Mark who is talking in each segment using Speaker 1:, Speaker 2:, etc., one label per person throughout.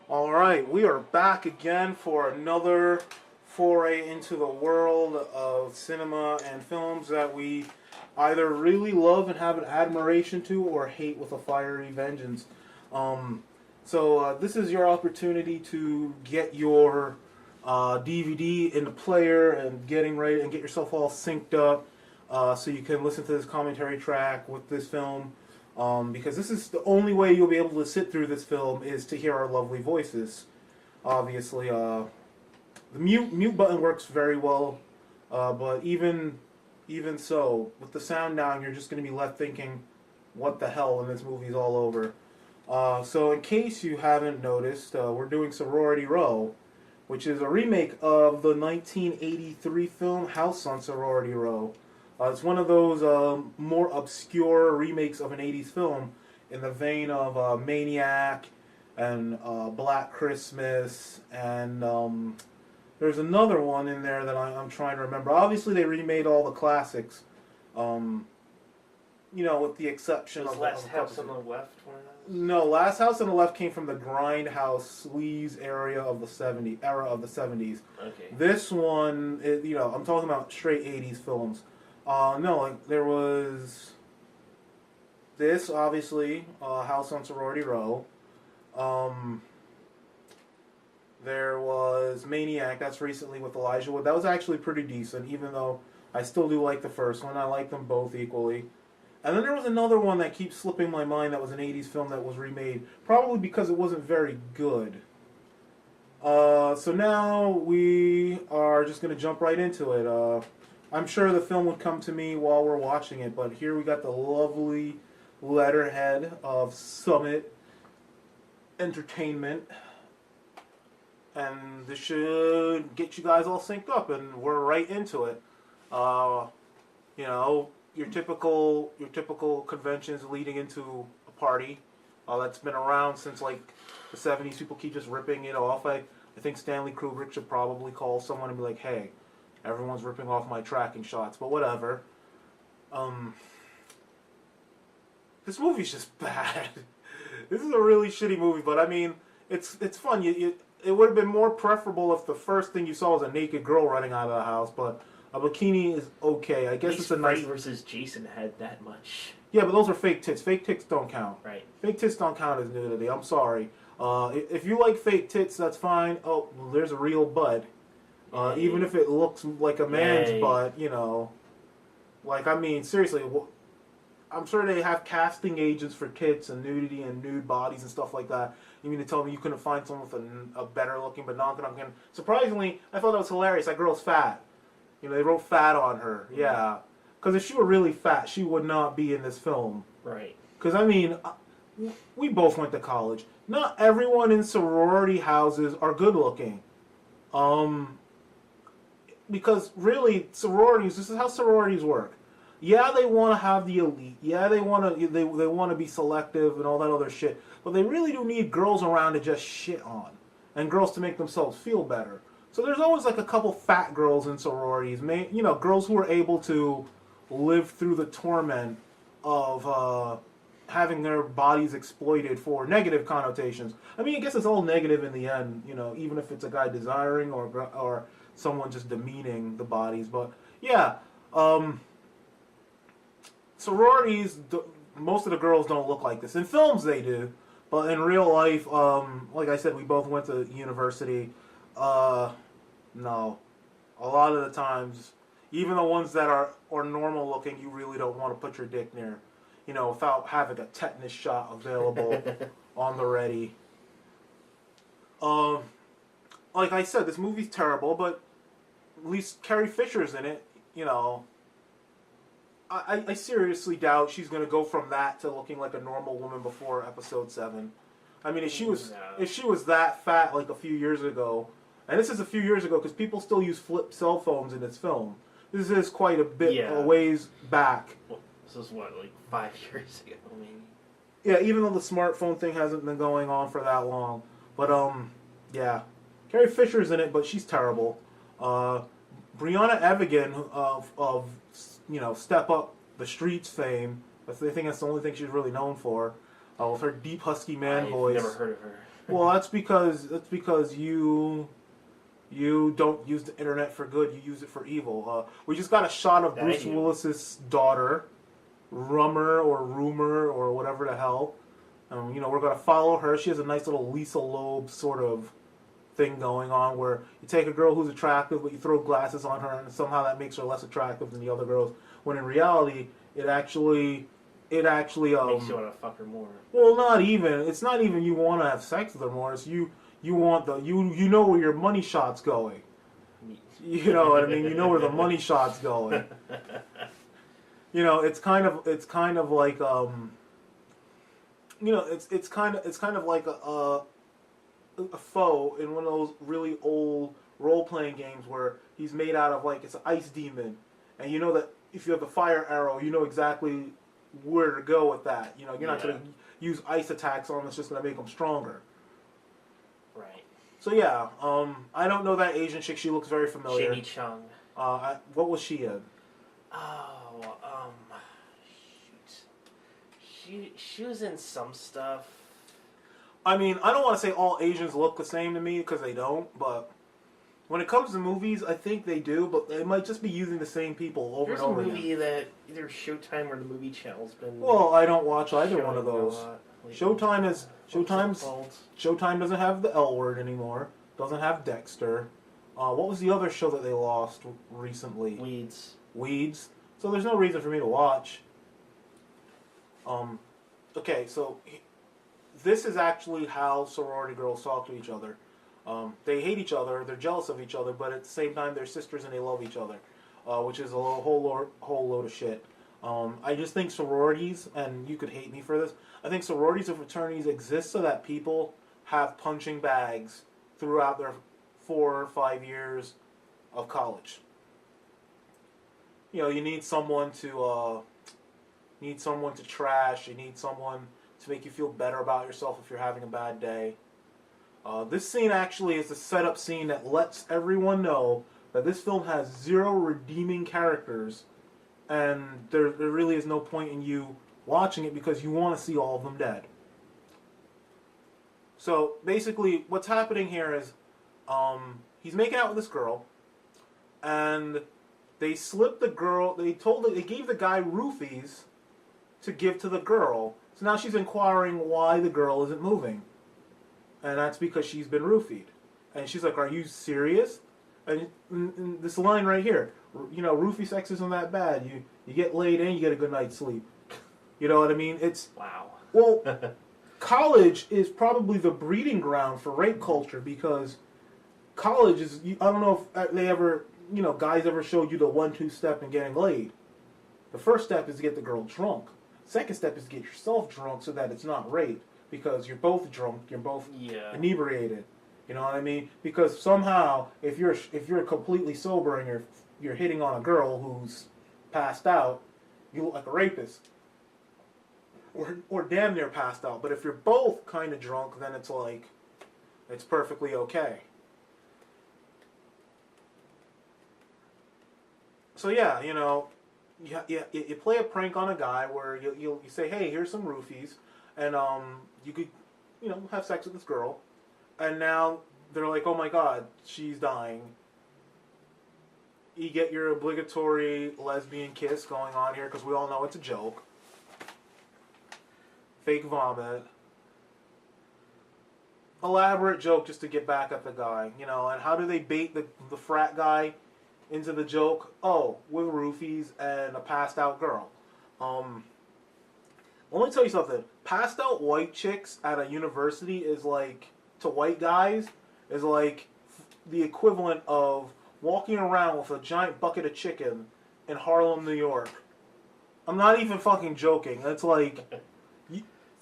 Speaker 1: All right, we are back again for another foray into the world of cinema and films that we either really love and have an admiration to or hate with a fiery vengeance. Um, this is your opportunity to get your DVD in the player and getting ready and get yourself all synced up so you can listen to this commentary track with this film. Because this is the only way you'll be able to sit through this film is to hear our lovely voices. Obviously, the mute button works very well, but even so, with the sound down, you're just going to be left thinking, "What the hell?" when this movie's all over. So, in case you haven't noticed, we're doing Sorority Row, which is a remake of the 1983 film House on Sorority Row. It's one of those more obscure remakes of an 80s film in the vein of Maniac and Black Christmas, and there's another one in there that I'm trying to remember. Obviously, they remade all the classics, um, with the exception
Speaker 2: Was
Speaker 1: of
Speaker 2: Last
Speaker 1: of
Speaker 2: House on the Left one of those?
Speaker 1: No, Last House on the Left came from the grindhouse sleaze era of the 70s.
Speaker 2: Okay.
Speaker 1: This one, I'm talking about straight 80s films. No, like there was this obviously House on Sorority Row. Um, there was Maniac. That's recently with Elijah Wood. That was actually pretty decent, even though I still do like the first one. I like them both equally. And then there was another one that keeps slipping my mind. That was an '80s film that was remade, probably because it wasn't very good. So now we are just going to jump right into it. I'm sure the film would come to me while we're watching it, but here we got the lovely letterhead of Summit Entertainment. And this should get you guys all synced up, and we're right into it. Uh, your typical conventions leading into a party that's been around since like the '70s. People keep just ripping it off. I think Stanley Kubrick should probably call someone and be like, "Hey, everyone's ripping off my tracking shots," but whatever. Um, this movie's just bad. This is a really shitty movie, but I mean, it's fun. It would have been more preferable if the first thing you saw was a naked girl running out of the house, but a bikini is okay. I guess
Speaker 2: At
Speaker 1: it's
Speaker 2: least
Speaker 1: a nice.
Speaker 2: Freddy versus Jason had that much.
Speaker 1: Yeah, but those are fake tits. Fake tits don't count.
Speaker 2: Right.
Speaker 1: Fake tits don't count as nudity. I'm sorry. If you like fake tits, that's fine. Oh, well, there's a real butt. Even if it looks like a man's
Speaker 2: Yay.
Speaker 1: butt, Like, I mean, seriously, I'm sure they have casting agents for tits and nudity and nude bodies and stuff like that. You mean to tell me you couldn't find someone with a better looking but non looking? Surprisingly, I thought that was hilarious. That girl's fat. They wrote fat on her. Yeah. Because if she were really fat, she would not be in this film.
Speaker 2: Right.
Speaker 1: Because, I mean, we both went to college. Not everyone in sorority houses are good looking. Because really, this is how sororities work. Yeah, they want to have the elite. Yeah, they want to be selective and all that other shit. But they really do need girls around to just shit on, and girls to make themselves feel better. So there's always like a couple fat girls in sororities, girls who are able to live through the torment of having their bodies exploited for negative connotations. I mean, I guess it's all negative in the end, even if it's a guy desiring or someone just demeaning the bodies. But yeah. Sororities, most of the girls don't look like this. In films, they do, but in real life, like I said, we both went to university. No, a lot of the times, even the ones that are normal looking, you really don't want to put your dick near, without having a tetanus shot available on the ready. Like I said, this movie's terrible, but at least Carrie Fisher's in it. I seriously doubt she's gonna go from that to looking like a normal woman before episode 7. I mean, if she was that fat like a few years ago, and this is a few years ago because people still use flip cell phones in this film. This is quite a bit a ways back.
Speaker 2: Well, this is what, like 5 years ago, maybe.
Speaker 1: Yeah, even though the smartphone thing hasn't been going on for that long, but yeah, Carrie Fisher's in it, but she's terrible. Brianna Evigan of Step Up the Streets fame. I think that's the only thing she's really known for. with her deep husky man
Speaker 2: I've
Speaker 1: voice.
Speaker 2: never heard of her.
Speaker 1: Well, that's because you don't use the internet for good. You use it for evil. We just got a shot of
Speaker 2: That I
Speaker 1: Bruce
Speaker 2: do.
Speaker 1: Willis's daughter, Rumor or whatever the hell. We're gonna follow her. She has a nice little Lisa Loeb sort of thing going on, where you take a girl who's attractive, but you throw glasses on her, and somehow that makes her less attractive than the other girls. When in reality, it actually
Speaker 2: Makes you want to fuck her more.
Speaker 1: well, not even. It's not even you want to have sex with her more. It's you want you know where your money shot's going. You know what I mean? You know where the money shot's going. It's kind of like it's kind of like a foe in one of those really old role playing games where he's made out of like it's an ice demon, and you know that if you have the fire arrow, you know exactly where to go with that. You're not going to use ice attacks on them. It's just going to make them stronger.
Speaker 2: Right.
Speaker 1: So yeah, I don't know that Asian chick. She looks very familiar.
Speaker 2: Jamie Chung.
Speaker 1: What was she in?
Speaker 2: Oh, shoot. She was in some stuff.
Speaker 1: I mean, I don't want to say all Asians look the same to me because they don't, but when it comes to movies, I think they do, but they might just be using the same people over
Speaker 2: There's
Speaker 1: and over
Speaker 2: a movie
Speaker 1: again.
Speaker 2: that either Showtime or the movie channel's been.
Speaker 1: Well, I don't watch either one of
Speaker 2: showing a
Speaker 1: those.
Speaker 2: lot lately.
Speaker 1: Showtime doesn't have the L word anymore. Doesn't have Dexter. What was the other show that they lost recently? Weeds. So there's no reason for me to watch. Okay, so this is actually how sorority girls talk to each other. They hate each other, they're jealous of each other, but at the same time they're sisters and they love each other, which is a whole load of shit. I just think sororities, and you could hate me for this, I think sororities and fraternities exist so that people have punching bags throughout their 4 or 5 years of college. You need someone to trash. You need someone to make you feel better about yourself if you're having a bad day. This scene actually is the setup scene that lets everyone know that this film has 0 redeeming characters, and there really is no point in you watching it because you want to see all of them dead. So basically, what's happening here is he's making out with this girl, and they slipped the girl. They gave the guy roofies to give to the girl. So now she's inquiring why the girl isn't moving. And that's because she's been roofied. And she's like, "Are you serious?" And this line right here, roofie sex isn't that bad. You get laid and you get a good night's sleep. You know what I mean? It's
Speaker 2: wow.
Speaker 1: Well, college is probably the breeding ground for rape culture because college is. I don't know if they ever, guys ever showed you the 1-2 step in getting laid. The first step is to get the girl drunk. Second step is to get yourself drunk so that it's not rape. Because you're both drunk, you're both inebriated. You know what I mean? Because somehow, if you're completely sober and you're hitting on a girl who's passed out, you look like a rapist, or damn near passed out. But if you're both kind of drunk, then it's like it's perfectly okay. So yeah, you play a prank on a guy where you say, "Hey, here's some roofies." And you could, have sex with this girl, and now they're like, "Oh my God, she's dying." You get your obligatory lesbian kiss going on here because we all know it's a joke. Fake vomit. Elaborate joke just to get back at the guy, And how do they bait the frat guy into the joke? Oh, with roofies and a passed out girl. Let me tell you something. Passed out white chicks at a university is like, to white guys, is like the equivalent of walking around with a giant bucket of chicken in Harlem, New York. I'm not even fucking joking. It's like,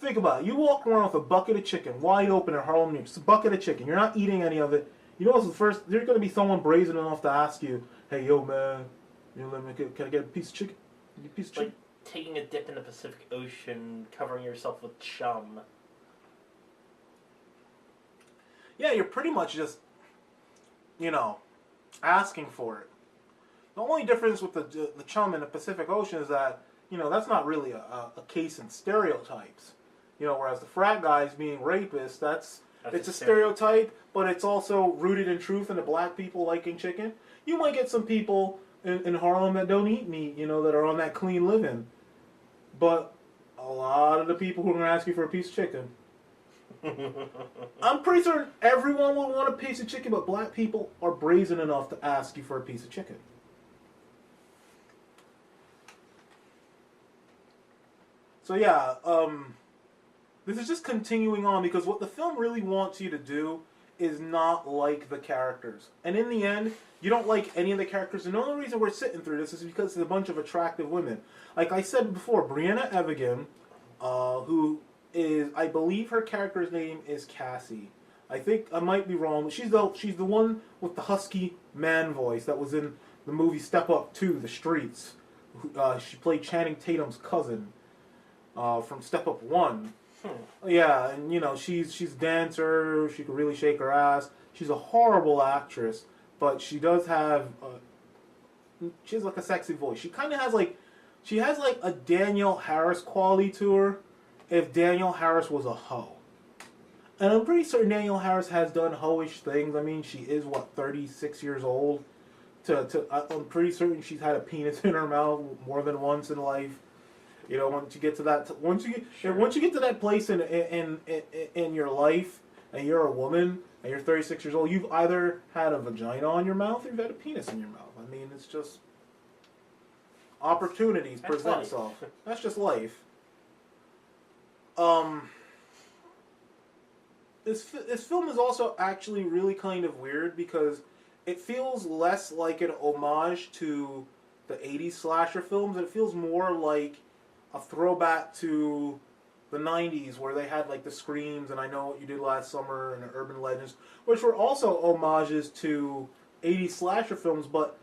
Speaker 1: think about it. You walk around with a bucket of chicken, wide open in Harlem, New York. It's a bucket of chicken. You're not eating any of it. What's the first? There's going to be someone brazen enough to ask you, "Hey, yo, man, can I get a piece of chicken? A piece of chicken?"
Speaker 2: Taking a dip in the Pacific Ocean, covering yourself with chum.
Speaker 1: Yeah, you're pretty much just, asking for it. The only difference with the chum in the Pacific Ocean is that, that's not really a case in stereotypes. You know, whereas the frat guys being rapists,
Speaker 2: That's
Speaker 1: it's a stereotype, but it's also rooted in truth and the black people liking chicken. You might get some people in Harlem that don't eat meat, you know, that are on that clean living. But a lot of the people who are going to ask you for a piece of chicken, I'm pretty certain everyone will want a piece of chicken, but black people are brazen enough to ask you for a piece of chicken. So yeah, this is just continuing on because what the film really wants you to do is not like the characters. And in the end, you don't like any of the characters. And the only reason we're sitting through this is because there's a bunch of attractive women. Like I said before, Brianna Evigan, who is, I believe her character's name is Cassie. I think I might be wrong, but she's the one with the husky man voice that was in the movie Step Up 2, The Streets. She played Channing Tatum's cousin from Step Up 1. Yeah, and you know, she's a dancer, she can really shake her ass. She's a horrible actress, but she does have she has like a sexy voice. She kind of has like a Danielle Harris quality to her if Danielle Harris was a hoe. And I'm pretty certain Danielle Harris has done hoish things. I mean, she is, what, 36 years old? I'm pretty certain she's had a penis in her mouth more than once in life. You know, once you get to that, once you get to that place in your life, and you're a woman and you're 36 years old, you've either had a vagina on your mouth or you've had a penis in your mouth. I mean, it's just opportunities present itself. That's just life. This film is also actually really kind of weird because it feels less like an homage to the 80s slasher films. It feels more like a throwback to the 90s where they had like the Screams and I Know What You Did Last Summer and the Urban Legends, which were also homages to 80s slasher films, but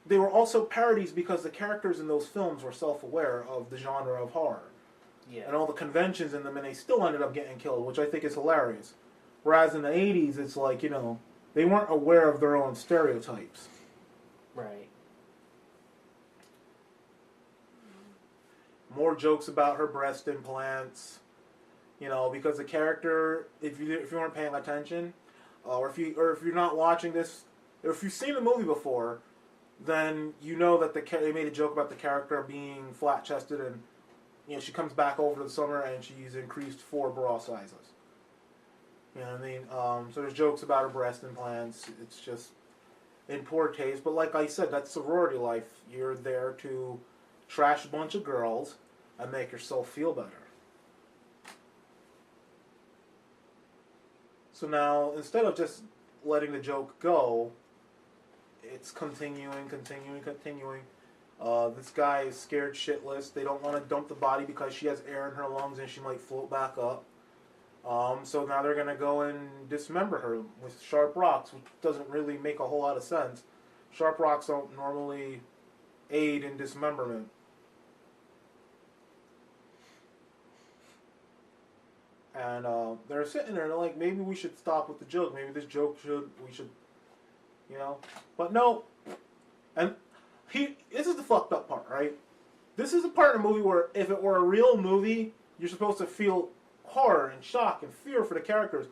Speaker 1: they were also parodies because the characters in those films were self-aware of the genre of horror.
Speaker 2: Yeah.
Speaker 1: And all the conventions in them, and they still ended up getting killed, which I think is hilarious. Whereas in the 80s, it's like, you know, they weren't aware of their own stereotypes.
Speaker 2: Right.
Speaker 1: More jokes about her breast implants, you know, because the character, if you weren't paying attention, or if you're not watching this, or if you've seen the movie before, then you know that they made a joke about the character being flat chested, and you know she comes back over the summer and she's increased 4 bra sizes. You know what I mean? So there's jokes about her breast implants. It's just in poor taste. But like I said, that's sorority life. You're there to trash a bunch of girls and make yourself feel better. So now, instead of just letting the joke go, it's continuing. This guy is scared shitless. They don't want to dump the body because she has air in her lungs and she might float back up. So now they're going to go and dismember her with sharp rocks, which doesn't really make a whole lot of sense. Sharp rocks don't normally aid in dismemberment. And they're sitting there and they're like, maybe we should stop with the joke. Maybe this joke we should, you know. But no. And this is the fucked up part, right? This is the part of the movie where if it were a real movie, you're supposed to feel horror and shock and fear for the characters.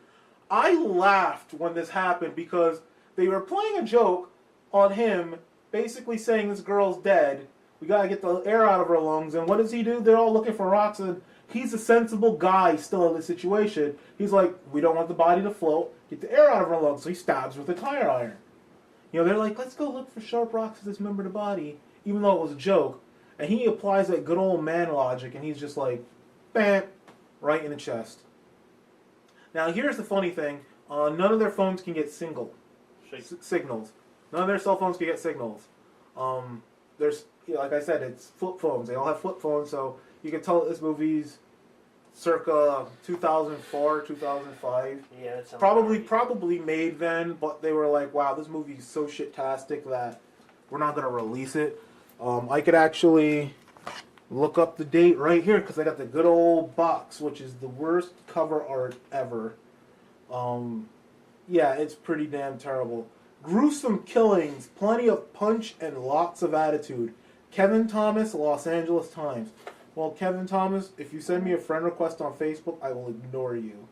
Speaker 1: I laughed when this happened because they were playing a joke on him, basically saying this girl's dead. We gotta get the air out of her lungs. And what does he do? They're all looking for rocks, and he's a sensible guy still in the situation. He's like, we don't want the body to float. Get the air out of her lungs. So he stabs with a tire iron. You know, they're like, let's go look for sharp rocks to dismember the body, even though it was a joke. And he applies that good old man logic, and he's just like, bam, right in the chest. Now, here's the funny thing. None of their phones can get signals. None of their cell phones can get signals. There's, you know, like I said, it's flip phones. They all have flip phones, so you can tell that this movie's circa 2004, 2005.
Speaker 2: Yeah, that sounds
Speaker 1: probably made then, but they were like, wow, this movie's so shit-tastic that we're not going to release it. I could actually look up the date right here because I got the good old box, which is the worst cover art ever. Yeah, it's pretty damn terrible. Gruesome killings, plenty of punch, and lots of attitude. Kevin Thomas, Los Angeles Times. Well, Kevin Thomas, if you send me a friend request on Facebook, I will ignore you.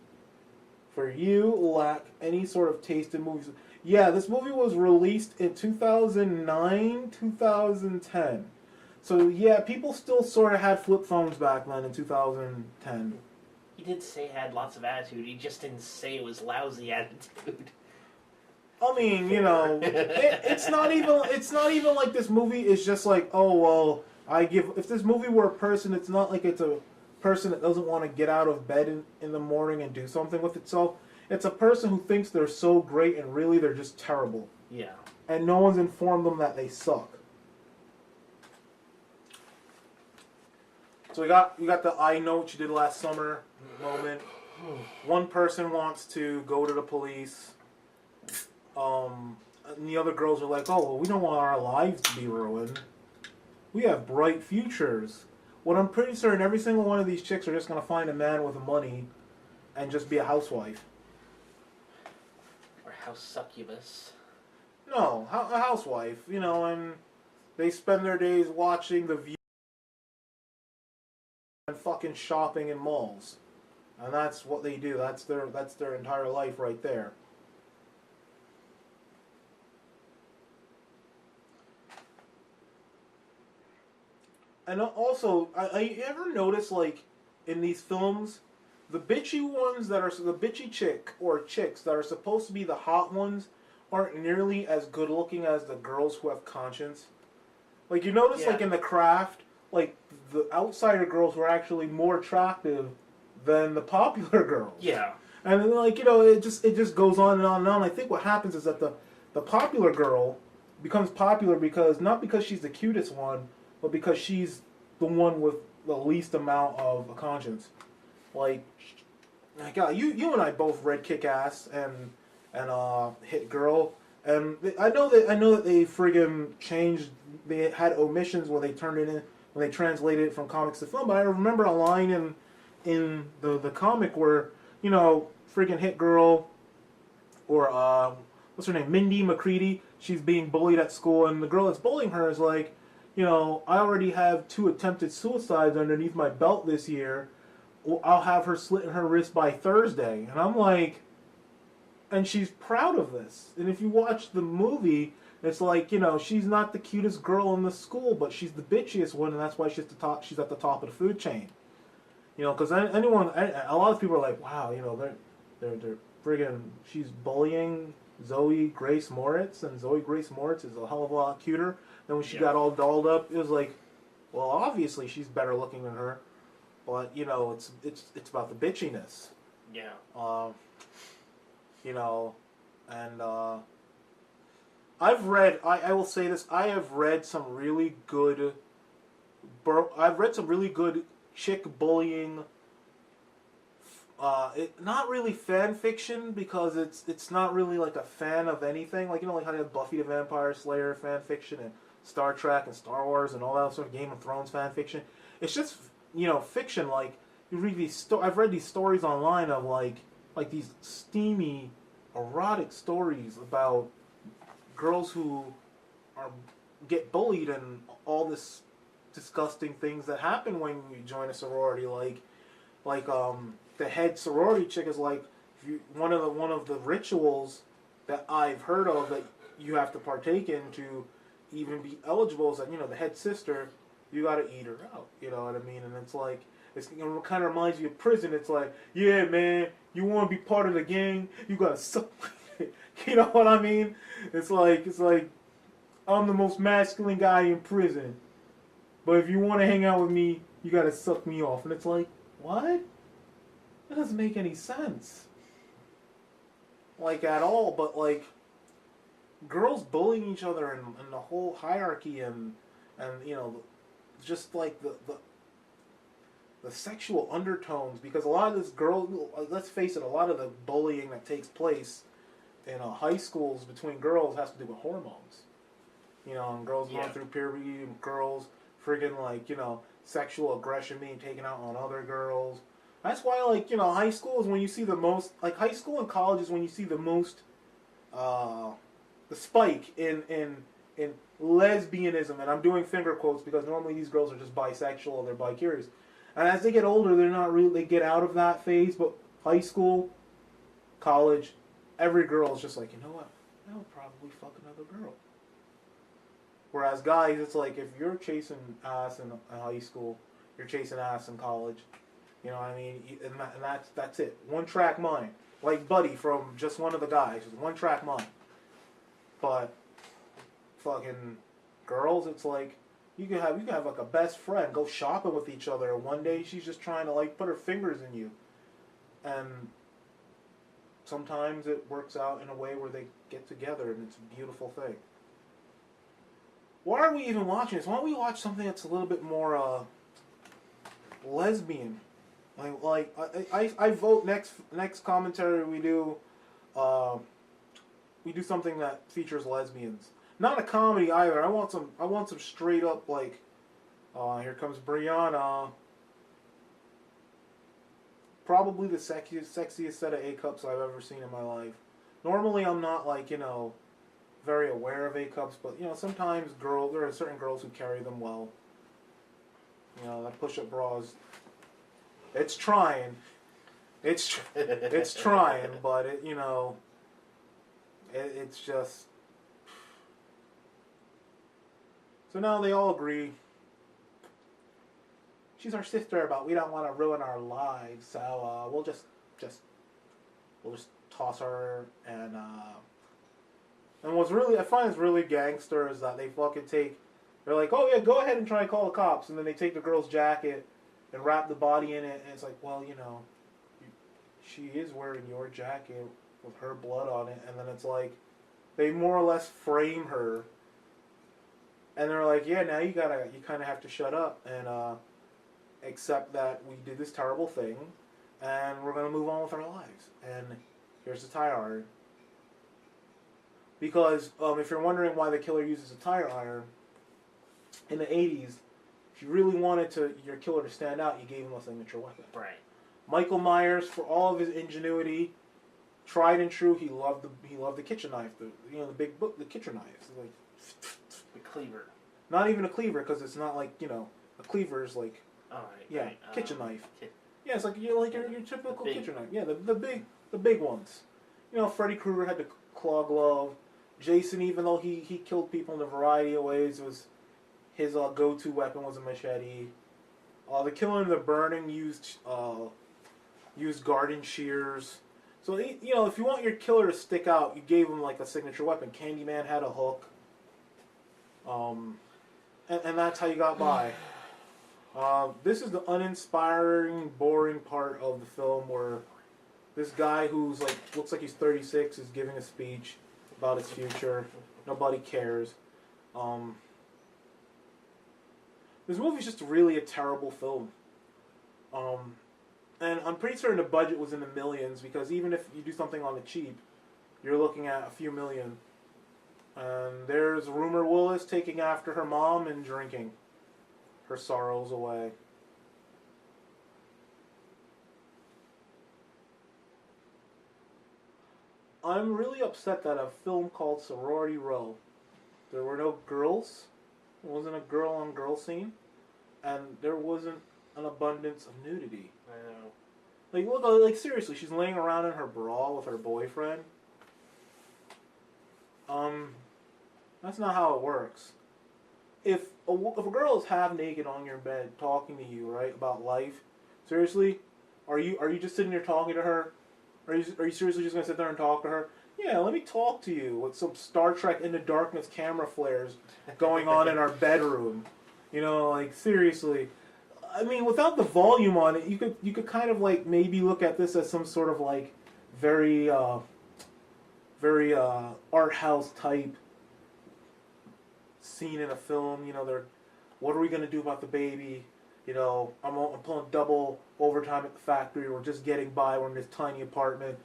Speaker 1: For you lack any sort of taste in movies. Yeah, this movie was released in 2009, 2010. So yeah, people still sort of had flip phones back then in 2010.
Speaker 2: He did say he had lots of attitude. He just didn't say it was lousy attitude.
Speaker 1: I mean, it's not even like this movie is just like, oh well, if this movie were a person, it's not like it's a person that doesn't want to get out of bed in the morning and do something with itself. It's a person who thinks they're so great and really they're just terrible.
Speaker 2: Yeah.
Speaker 1: And no one's informed them that they suck. So we got the I know what you did last summer moment. One person wants to go to the police. And the other girls are like, oh, well, we don't want our lives to be ruined. We have bright futures. What I'm pretty certain every single one of these chicks are just going to find a man with money and just be a housewife.
Speaker 2: Or house succubus.
Speaker 1: No, a housewife, and they spend their days watching The View and fucking shopping in malls. And that's what they do. That's their entire life right there. And also, I ever notice, like, in these films, the bitchy ones the bitchy chick or chicks that are supposed to be the hot ones aren't nearly as good looking as the girls who have conscience. Like, you notice, like, in The Craft, like, the outsider girls were actually more attractive than the popular girls.
Speaker 2: Yeah.
Speaker 1: And then, like, it just goes on and on and on. I think what happens is that the popular girl becomes popular not because she's the cutest one, but because she's the one with the least amount of a conscience. Like, my God, you and I both read Kick-Ass and Hit Girl, and I know that they friggin' changed. They had omissions when they translated it from comics to film. But I remember a line in the comic where friggin' Hit Girl or what's her name, Mindy McCready. She's being bullied at school, and the girl that's bullying her is like, I already have 2 attempted suicides underneath my belt this year. I'll have her slitting her wrist by Thursday. And I'm like, and she's proud of this. And if you watch the movie, it's like, she's not the cutest girl in the school, but she's the bitchiest one, and that's why she's at the top of the food chain. Because a lot of people are like, wow, they're friggin', she's bullying Zoe Grace Moritz, and Zoe Grace Moritz is a hell of a lot cuter. Then when she got all dolled up, it was like, well, obviously she's better looking than her, but it's about the bitchiness.
Speaker 2: Yeah.
Speaker 1: And I've read. I will say this. I have read some really good. I've read some really good chick bullying. Not really fan fiction because it's not really like a fan of anything. Like like how they have Buffy the Vampire Slayer fan fiction and Star Trek and Star Wars and all that sort of Game of Thrones fan fiction. It's just fiction. Like you read these. I've read these stories online of like these steamy, erotic stories about girls who get bullied and all this disgusting things that happen when you join a sorority. Like the head sorority chick is like, one of the rituals that I've heard of that you have to partake in to even be eligible is that the head sister, you got to eat her out. You know what I mean? And it's like, it kind of reminds you of prison. It's like, yeah, man, you want to be part of the gang, you got to suck. You know what I mean? It's like I'm the most masculine guy in prison, but if you want to hang out with me, you got to suck me off. And it's like, what? That doesn't make any sense. Like, at all. But, like, girls bullying each other and the whole hierarchy and just, like, the sexual undertones. Because a lot of this let's face it, a lot of the bullying that takes place in high schools between girls has to do with hormones. And girls going through puberty, and girls friggin' like, sexual aggression being taken out on other girls. That's why, like, high school is when you see the most, like, high school and college is when you see the most, the spike in in lesbianism, and I'm doing finger quotes because normally these girls are just bisexual or they're bi-curious. And as they get older, they're not really, they get out of that phase, but high school, college, every girl is just like, you know what, I'll probably fuck another girl. Whereas guys, it's like, if you're chasing ass in high school, you're chasing ass in college, you know what I mean? And that's it. One track mind. Like Buddy from Just One of the Guys, just one track mind. But fucking girls, it's like, you can have like a best friend, go shopping with each other. One day she's just trying to like put her fingers in you, and sometimes it works out in a way where they get together, and it's a beautiful thing. Why are we even watching this? Why don't we watch something that's a little bit more lesbian? I vote next commentary we do something that features lesbians. Not a comedy either. I want some straight up like, here comes Brianna. Probably the sexiest set of A cups I've ever seen in my life. Normally I'm not like, you know, very aware of A cups, but you know, sometimes there are certain girls who carry them well. You know, that push-up bras. It's trying. It's trying, but it, you know, it's just. So now they all agree. She's our sister, but we don't want to ruin our lives, so we'll just toss her. And what's really, I find is really gangster is that they fucking they're like, oh yeah, go ahead and try and call the cops, and then they take the girl's jacket and wrap the body in it, and it's like, well, you know, she is wearing your jacket with her blood on it, and then it's like, they more or less frame her, and they're like, yeah, now you kind of have to shut up and accept that we did this terrible thing, and we're gonna move on with our lives. And here's the tire iron. Because if you're wondering why the killer uses a tire iron, in the 80s, if you really wanted your killer to stand out, you gave him a signature weapon.
Speaker 2: Right.
Speaker 1: Michael Myers, for all of his ingenuity, tried and true, he loved the kitchen knife, the kitchen knife, like
Speaker 2: the cleaver.
Speaker 1: Not even a cleaver, because it's not like, you know, a cleaver is like,
Speaker 2: oh, right,
Speaker 1: yeah,
Speaker 2: right.
Speaker 1: Kitchen knife. Yeah, it's like your typical kitchen knife. Yeah, the big ones. You know, Freddy Krueger had the claw glove. Jason, even though he killed people in a variety of ways, was his go-to weapon was a machete. The Killer in the Burning used garden shears. So you know, if you want your killer to stick out, you gave him like a signature weapon. Candyman had a hook. And that's how you got by. This is the uninspiring, boring part of the film where this guy who's like looks like he's 36 is giving a speech about his future. Nobody cares. This movie's just really a terrible film. And I'm pretty certain the budget was in the millions, because even if you do something on the cheap, you're looking at a few million. And there's Rumor Willis taking after her mom and drinking her sorrows away. I'm really upset that a film called Sorority Row, there were no girls, there wasn't a girl-on-girl scene, and there wasn't an abundance of nudity.
Speaker 2: I know.
Speaker 1: Like, look, like seriously, she's laying around in her bra with her boyfriend. That's not how it works. If a girl is half naked on your bed talking to you, right, about life, seriously, are you just sitting there talking to her? Are you seriously just gonna sit there and talk to her? Yeah, let me talk to you with some Star Trek Into Darkness camera flares going on in our bedroom. You know, like seriously. I mean, without the volume on it, you could kind of like maybe look at this as some sort of like very art house type scene in a film. You know, what are we gonna do about the baby? You know, I'm pulling double overtime at the factory. We're just getting by. We're in this tiny apartment,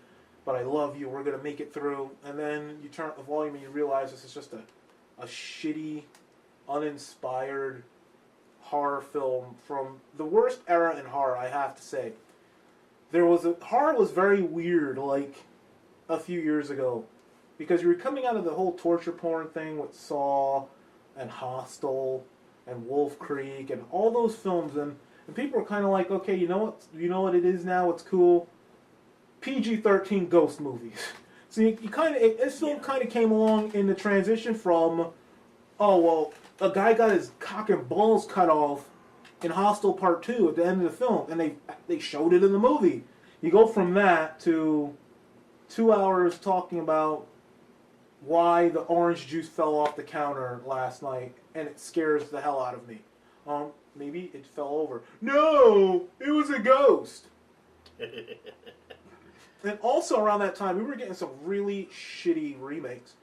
Speaker 1: but I love you. We're gonna make it through. And then you turn up the volume and you realize this is just a shitty, uninspired horror film from the worst era in horror, I have to say. Horror was very weird, like a few years ago. because you were coming out of the whole torture porn thing with Saw and Hostel and Wolf Creek and all those films, and people were kind of like, okay, you know what it is now, what's cool? PG-13 ghost movies. So you kind of, this film kind of came along in the transition from, oh, well, a guy got his cock and balls cut off in Hostel Part 2 at the end of the film, and they showed it in the movie. You go from that to 2 hours talking about why the orange juice fell off the counter last night, and it scares the hell out of me. Maybe it fell over. No, it was a ghost. And also around that time, we were getting some really shitty remakes.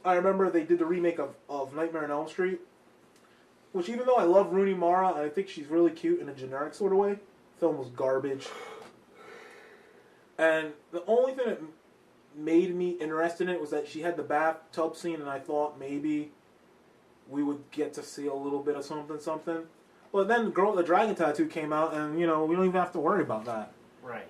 Speaker 1: I remember they did the remake of Nightmare on Elm Street, which, even though I love Rooney Mara and I think she's really cute in a generic sort of way, the film was garbage. And the only thing that made me interested in it was that she had the bathtub scene, and I thought maybe we would get to see a little bit of something. But then Girl with the Dragon Tattoo came out, and, we don't even have to worry about that.
Speaker 2: Right.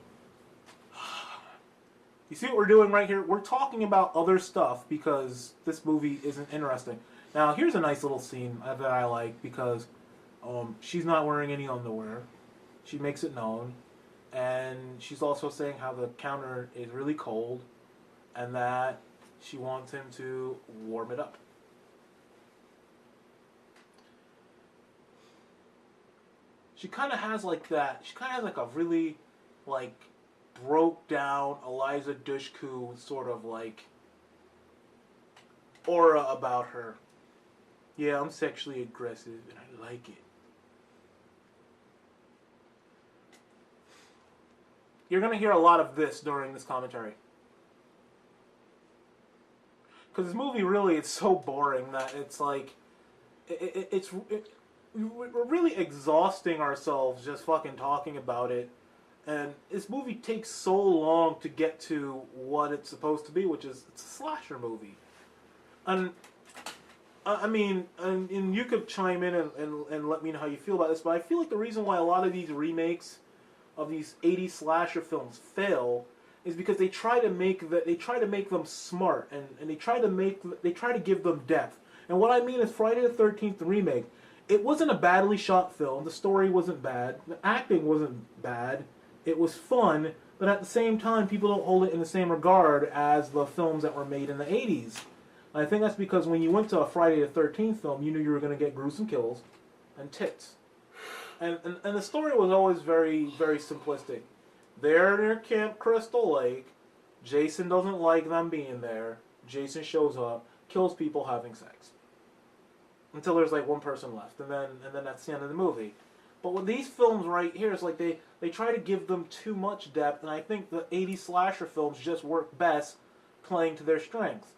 Speaker 1: You see what we're doing right here? We're talking about other stuff because this movie isn't interesting. Now, here's a nice little scene that I like because she's not wearing any underwear. She makes it known. And she's also saying how the counter is really cold and that she wants him to warm it up. She kind of has like that. She kind of has like a really, like, broke down Eliza Dushku sort of like aura about her. Yeah, I'm sexually aggressive and I like it. You're going to hear a lot of this during this commentary. Because this movie really, it's so boring that it's like, we're really exhausting ourselves just fucking talking about it. And this movie takes so long to get to what it's supposed to be, which is it's a slasher movie. And I mean, and you could chime in and let me know how you feel about this, but I feel like the reason why a lot of these remakes of these 80s slasher films fail is because they try to make them smart and they try to give them depth. And what I mean is Friday the 13th remake, it wasn't a badly shot film. The story wasn't bad. The acting wasn't bad. It was fun, but at the same time, people don't hold it in the same regard as the films that were made in the 80s. I think that's because when you went to a Friday the 13th film, you knew you were going to get gruesome kills and tits. And the story was always very, very simplistic. They're near Camp Crystal Lake. Jason doesn't like them being there. Jason shows up, kills people having sex. Until there's like one person left, and then that's the end of the movie. But with these films right here, it's like they try to give them too much depth, and I think the 80s slasher films just work best playing to their strengths.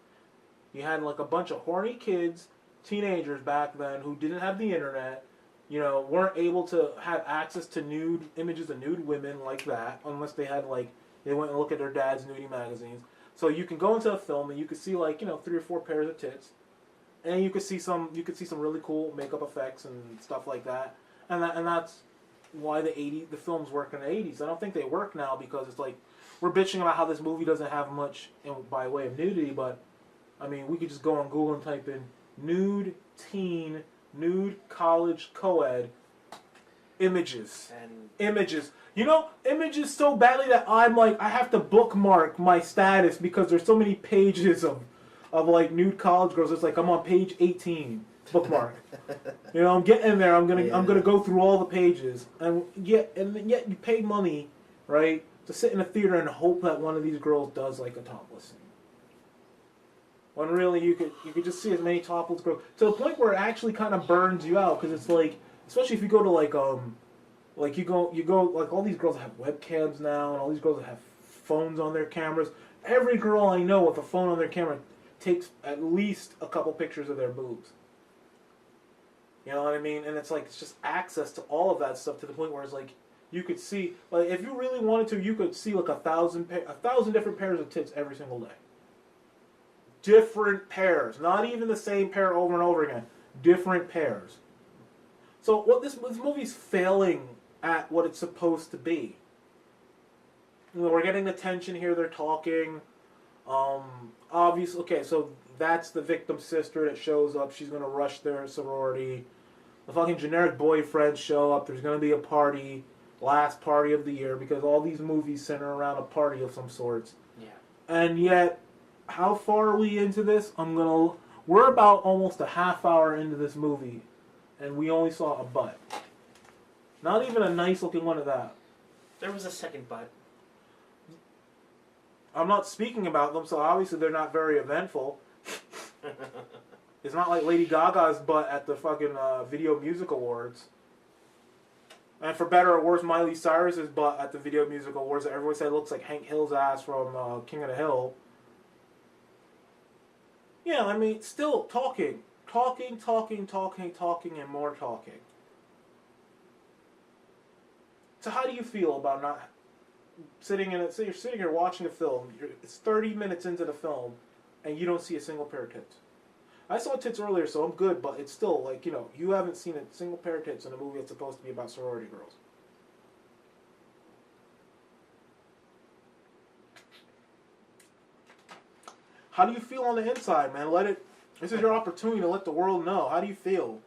Speaker 1: You had like a bunch of horny kids, teenagers back then who didn't have the internet, weren't able to have access to nude images of nude women like that, unless they had they went and looked at their dad's nudie magazines. So you can go into a film and you could see 3 or 4 pairs of tits, and you could see some really cool makeup effects and stuff like that. And that's why the films work in the 80s. I don't think they work now because it's like we're bitching about how this movie doesn't have much by way of nudity, but I mean, we could just go on Google and type in nude teen, nude college co-ed images. And images. Images so badly that I'm like, I have to bookmark my status because there's so many pages of nude college girls. It's like I'm on page 18. Bookmark. I'm getting there. I'm gonna go through all the pages, and yet you pay money, right, to sit in a theater and hope that one of these girls does like a topless scene. When really you could just see as many topless girls to the point where it actually kind of burns you out because it's like, especially if you go to you go all these girls have webcams now and all these girls that have phones on their cameras. Every girl I know with a phone on their camera takes at least a couple pictures of their boobs. You know what I mean? And it's like, it's just access to all of that stuff to the point where it's like, you could see, if you really wanted to, you could see 1,000 different pairs of tits every single day. Different pairs. Not even the same pair over and over again. Different pairs. So what this movie's failing at what it's supposed to be. We're getting the tension here, they're talking. Obviously, okay, so that's the victim's sister that shows up. She's gonna rush their sorority. The fucking generic boyfriends show up. There's gonna be a party, last party of the year, because all these movies center around a party of some sorts.
Speaker 2: Yeah.
Speaker 1: And yet, how far are we into this? We're about almost a half hour into this movie, and we only saw a butt. Not even a nice looking one of that.
Speaker 2: There was a second butt.
Speaker 1: I'm not speaking about them, so obviously they're not very eventful. It's not like Lady Gaga's butt at the fucking Video Music Awards. And for better or worse, Miley Cyrus's butt at the Video Music Awards that everyone said looks like Hank Hill's ass from King of the Hill. Yeah, I mean, still talking, and more talking. So how do you feel about not sitting in it? So you're sitting here watching a film. It's 30 minutes into the film, and you don't see a single pair of tits. I saw tits earlier, so I'm good. But it's still like, you know, you haven't seen a single pair of tits in a movie that's supposed to be about sorority girls. How do you feel on the inside, man? This is your opportunity to let the world know. How do you feel?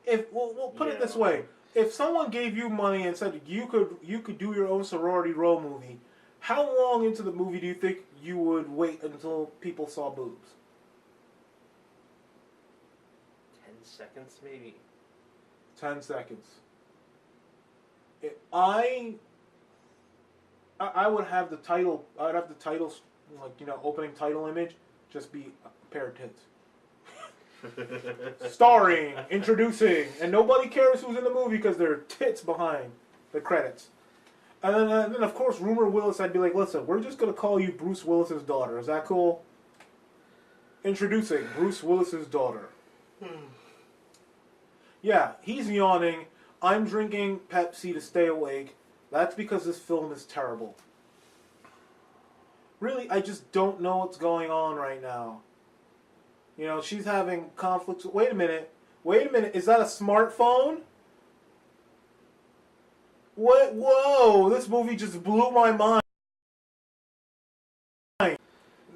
Speaker 1: If we'll put it this way: if someone gave you money and said you could do your own Sorority Row movie, how long into the movie do you think you would wait until people saw boobs?
Speaker 2: 10 seconds, maybe.
Speaker 1: 10 seconds. I would have the title. I'd have the title, like, you know, opening title image, just be a pair of tits. Starring, introducing, and nobody cares who's in the movie because there are tits behind the credits. And then of course, Rumor Willis, I'd be like, listen, we're just going to call you Bruce Willis's daughter. Is that cool? Introducing Bruce Willis's daughter. Yeah, he's yawning. I'm drinking Pepsi to stay awake. That's because this film is terrible. Really, I just don't know what's going on right now. You know, she's having conflicts. Wait a minute. Is that a smartphone? What? Whoa! This movie just blew my mind.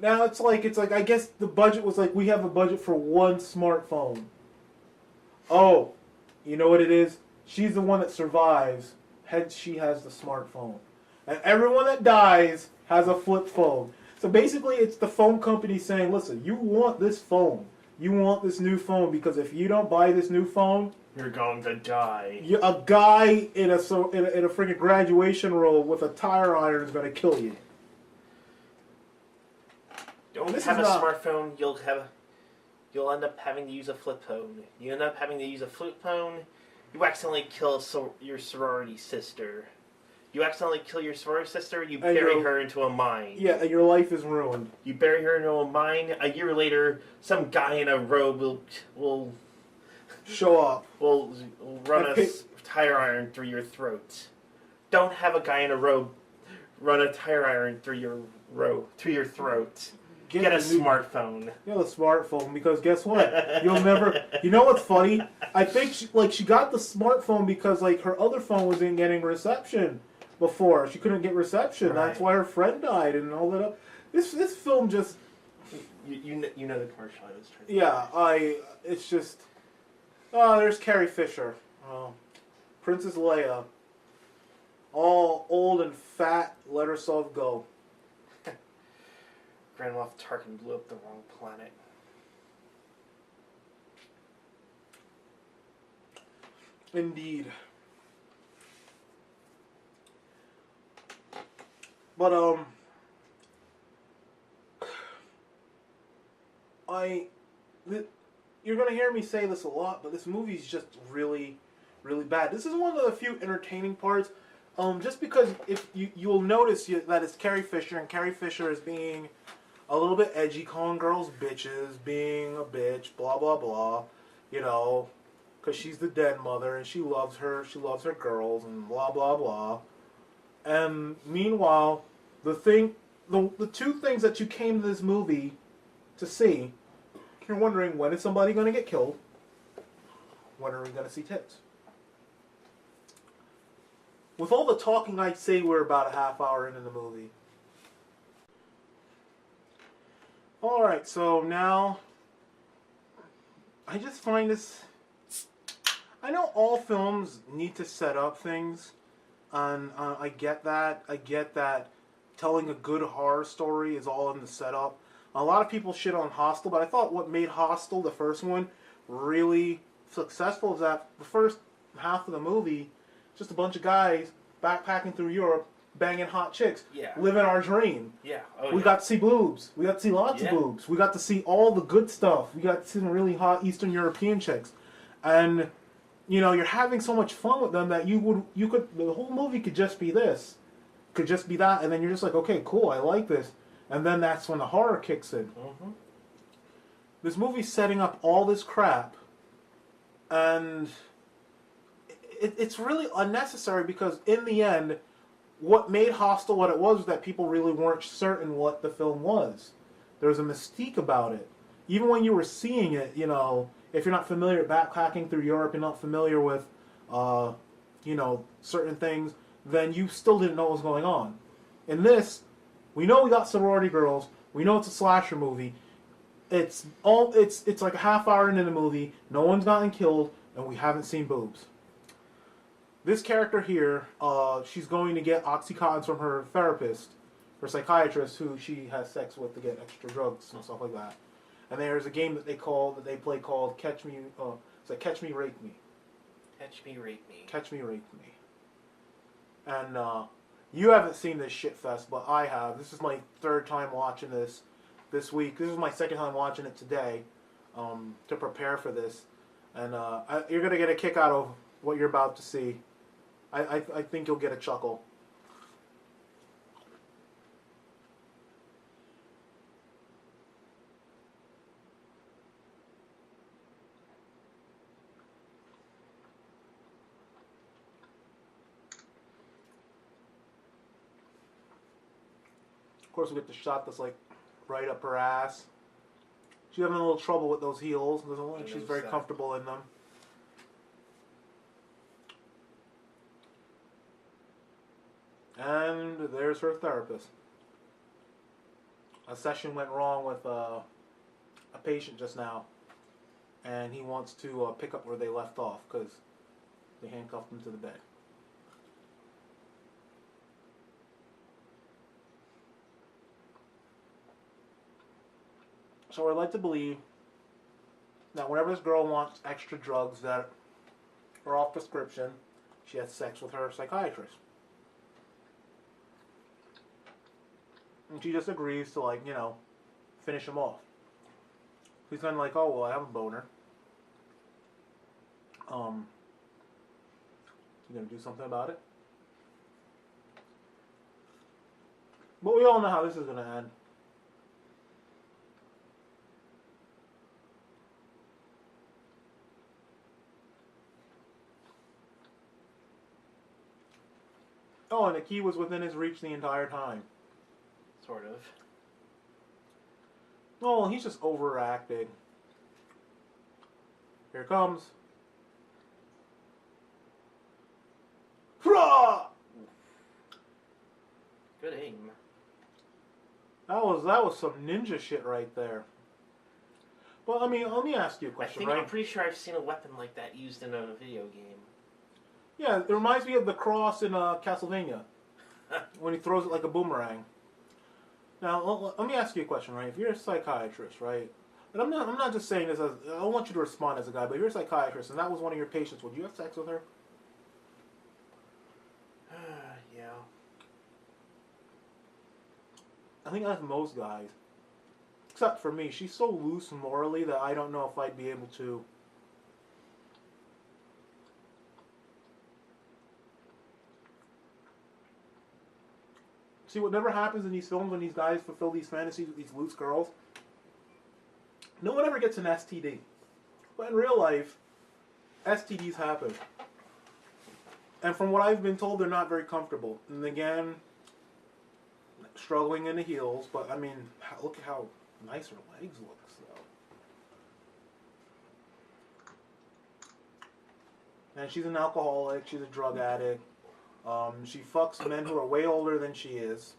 Speaker 1: Now it's like I guess the budget was like, we have a budget for one smartphone. Oh, you know what it is? She's the one that survives. Hence, she has the smartphone. And everyone that dies has a flip phone. So basically, it's the phone company saying, listen, you want this phone. You want this new phone because if you don't buy this new phone,
Speaker 2: you're going to die.
Speaker 1: A guy in a freaking graduation robe with a tire iron is going to kill you.
Speaker 2: Don't have a smartphone, you'll end up having to use a flip phone. You end up having to use a flip phone, you accidentally kill your sorority sister. You accidentally kill your sorority sister, you bury her into a mine.
Speaker 1: Yeah, and your life is ruined.
Speaker 2: You bury her into a mine, a year later, some guy in a robe will
Speaker 1: show up.
Speaker 2: Will run a tire iron through your throat. Don't have a guy in a robe run a tire iron through your throat. Get a smartphone.
Speaker 1: Get a smartphone, because guess what? You'll never... You know what's funny? I think she got the smartphone because like her other phone wasn't getting reception before. She couldn't get reception. Right. That's why her friend died and all that. This film just...
Speaker 2: You know the commercial I was trying to...
Speaker 1: Yeah, it's just... Oh, there's Carrie Fisher. Oh, Princess Leia. All old and fat, let herself go.
Speaker 2: Grand Moff Tarkin blew up the wrong planet.
Speaker 1: Indeed. But, you're going to hear me say this a lot, but this movie's just really, really bad. This is one of the few entertaining parts. Just because if you'll notice that it's Carrie Fisher, and Carrie Fisher is being a little bit edgy, calling girls bitches, being a bitch, blah, blah, blah, you know, because she's the dead mother, and she loves her girls, and blah, blah, blah. And meanwhile, the two things that you came to this movie to see, you're wondering, when is somebody going to get killed? When are we going to see tits? with all the talking, I'd say we're about a half hour into the movie. Alright, so now I just find this... I know all films need to set up things, and I get that. I get that telling a good horror story is all in the setup. A lot of people shit on Hostel, but I thought what made Hostel, the first one, really successful is that the first half of the movie, just a bunch of guys backpacking through Europe, banging hot chicks, living our dream.
Speaker 2: Yeah.
Speaker 1: We got to see boobs. We got to see lots of boobs. We got to see all the good stuff. We got to see some really hot Eastern European chicks, and you know, you're having so much fun with them that the whole movie could just be this, could just be that, and then you're just like, okay, cool, I like this, and then that's when the horror kicks in.
Speaker 2: Mm-hmm.
Speaker 1: This movie's setting up all this crap, and it's really unnecessary because in the end, what made Hostel what it was that people really weren't certain what the film was. There was a mystique about it. Even when you were seeing it, you know, if you're not familiar with backpacking through Europe, you're not familiar with, you know, certain things, then you still didn't know what was going on. In this, we know we got sorority girls. We know it's a slasher movie. It's like a half hour into the movie. No one's gotten killed, and we haven't seen boobs. This character here, she's going to get Oxycontins from her therapist, her psychiatrist, who she has sex with to get extra drugs and stuff like that. And there's a game that they play called Catch Me. It's like Catch Me, Rape Me.
Speaker 2: Catch Me, Rape Me.
Speaker 1: Catch Me, Rape Me. And you haven't seen this shit fest, but I have. This is my third time watching this week. This is my second time watching it today to prepare for this. And you're gonna get a kick out of what you're about to see. I think you'll get a chuckle. Of course, we get the shot that's like right up her ass. She's having a little trouble with those heels. Doesn't look like she's very comfortable in them. And there's her therapist. A session went wrong with a patient just now, and he wants to pick up where they left off because they handcuffed him to the bed. So I'd like to believe that whenever this girl wants extra drugs that are off prescription, she has sex with her psychiatrist. And she just agrees to, like, you know, finish him off. He's kind of like, oh, well, I have a boner. You gonna do something about it? But we all know how this is gonna end. Oh, and the key was within his reach the entire time.
Speaker 2: Sort of.
Speaker 1: Oh, he's just overacting. Here it comes. Hurrah!
Speaker 2: Good aim.
Speaker 1: That was some ninja shit right there. Well, I mean, let me ask you a question,
Speaker 2: I'm pretty sure I've seen a weapon like that used in a video game.
Speaker 1: Yeah, it reminds me of the cross in Castlevania. When he throws it like a boomerang. Now, let me ask you a question, right? If you're a psychiatrist, right? And I'm not just saying this as... I don't want you to respond as a guy, but if you're a psychiatrist and that was one of your patients, would you have sex with her?
Speaker 2: Yeah.
Speaker 1: I think that's most guys. Except for me. She's so loose morally that I don't know if I'd be able to... See, what never happens in these films when these guys fulfill these fantasies with these loose girls, no one ever gets an STD. But in real life, STDs happen. And from what I've been told, they're not very comfortable. And again, struggling in the heels, but I mean, look at how nice her legs look, so. And she's an alcoholic, she's a drug addict. She fucks men who are way older than she is.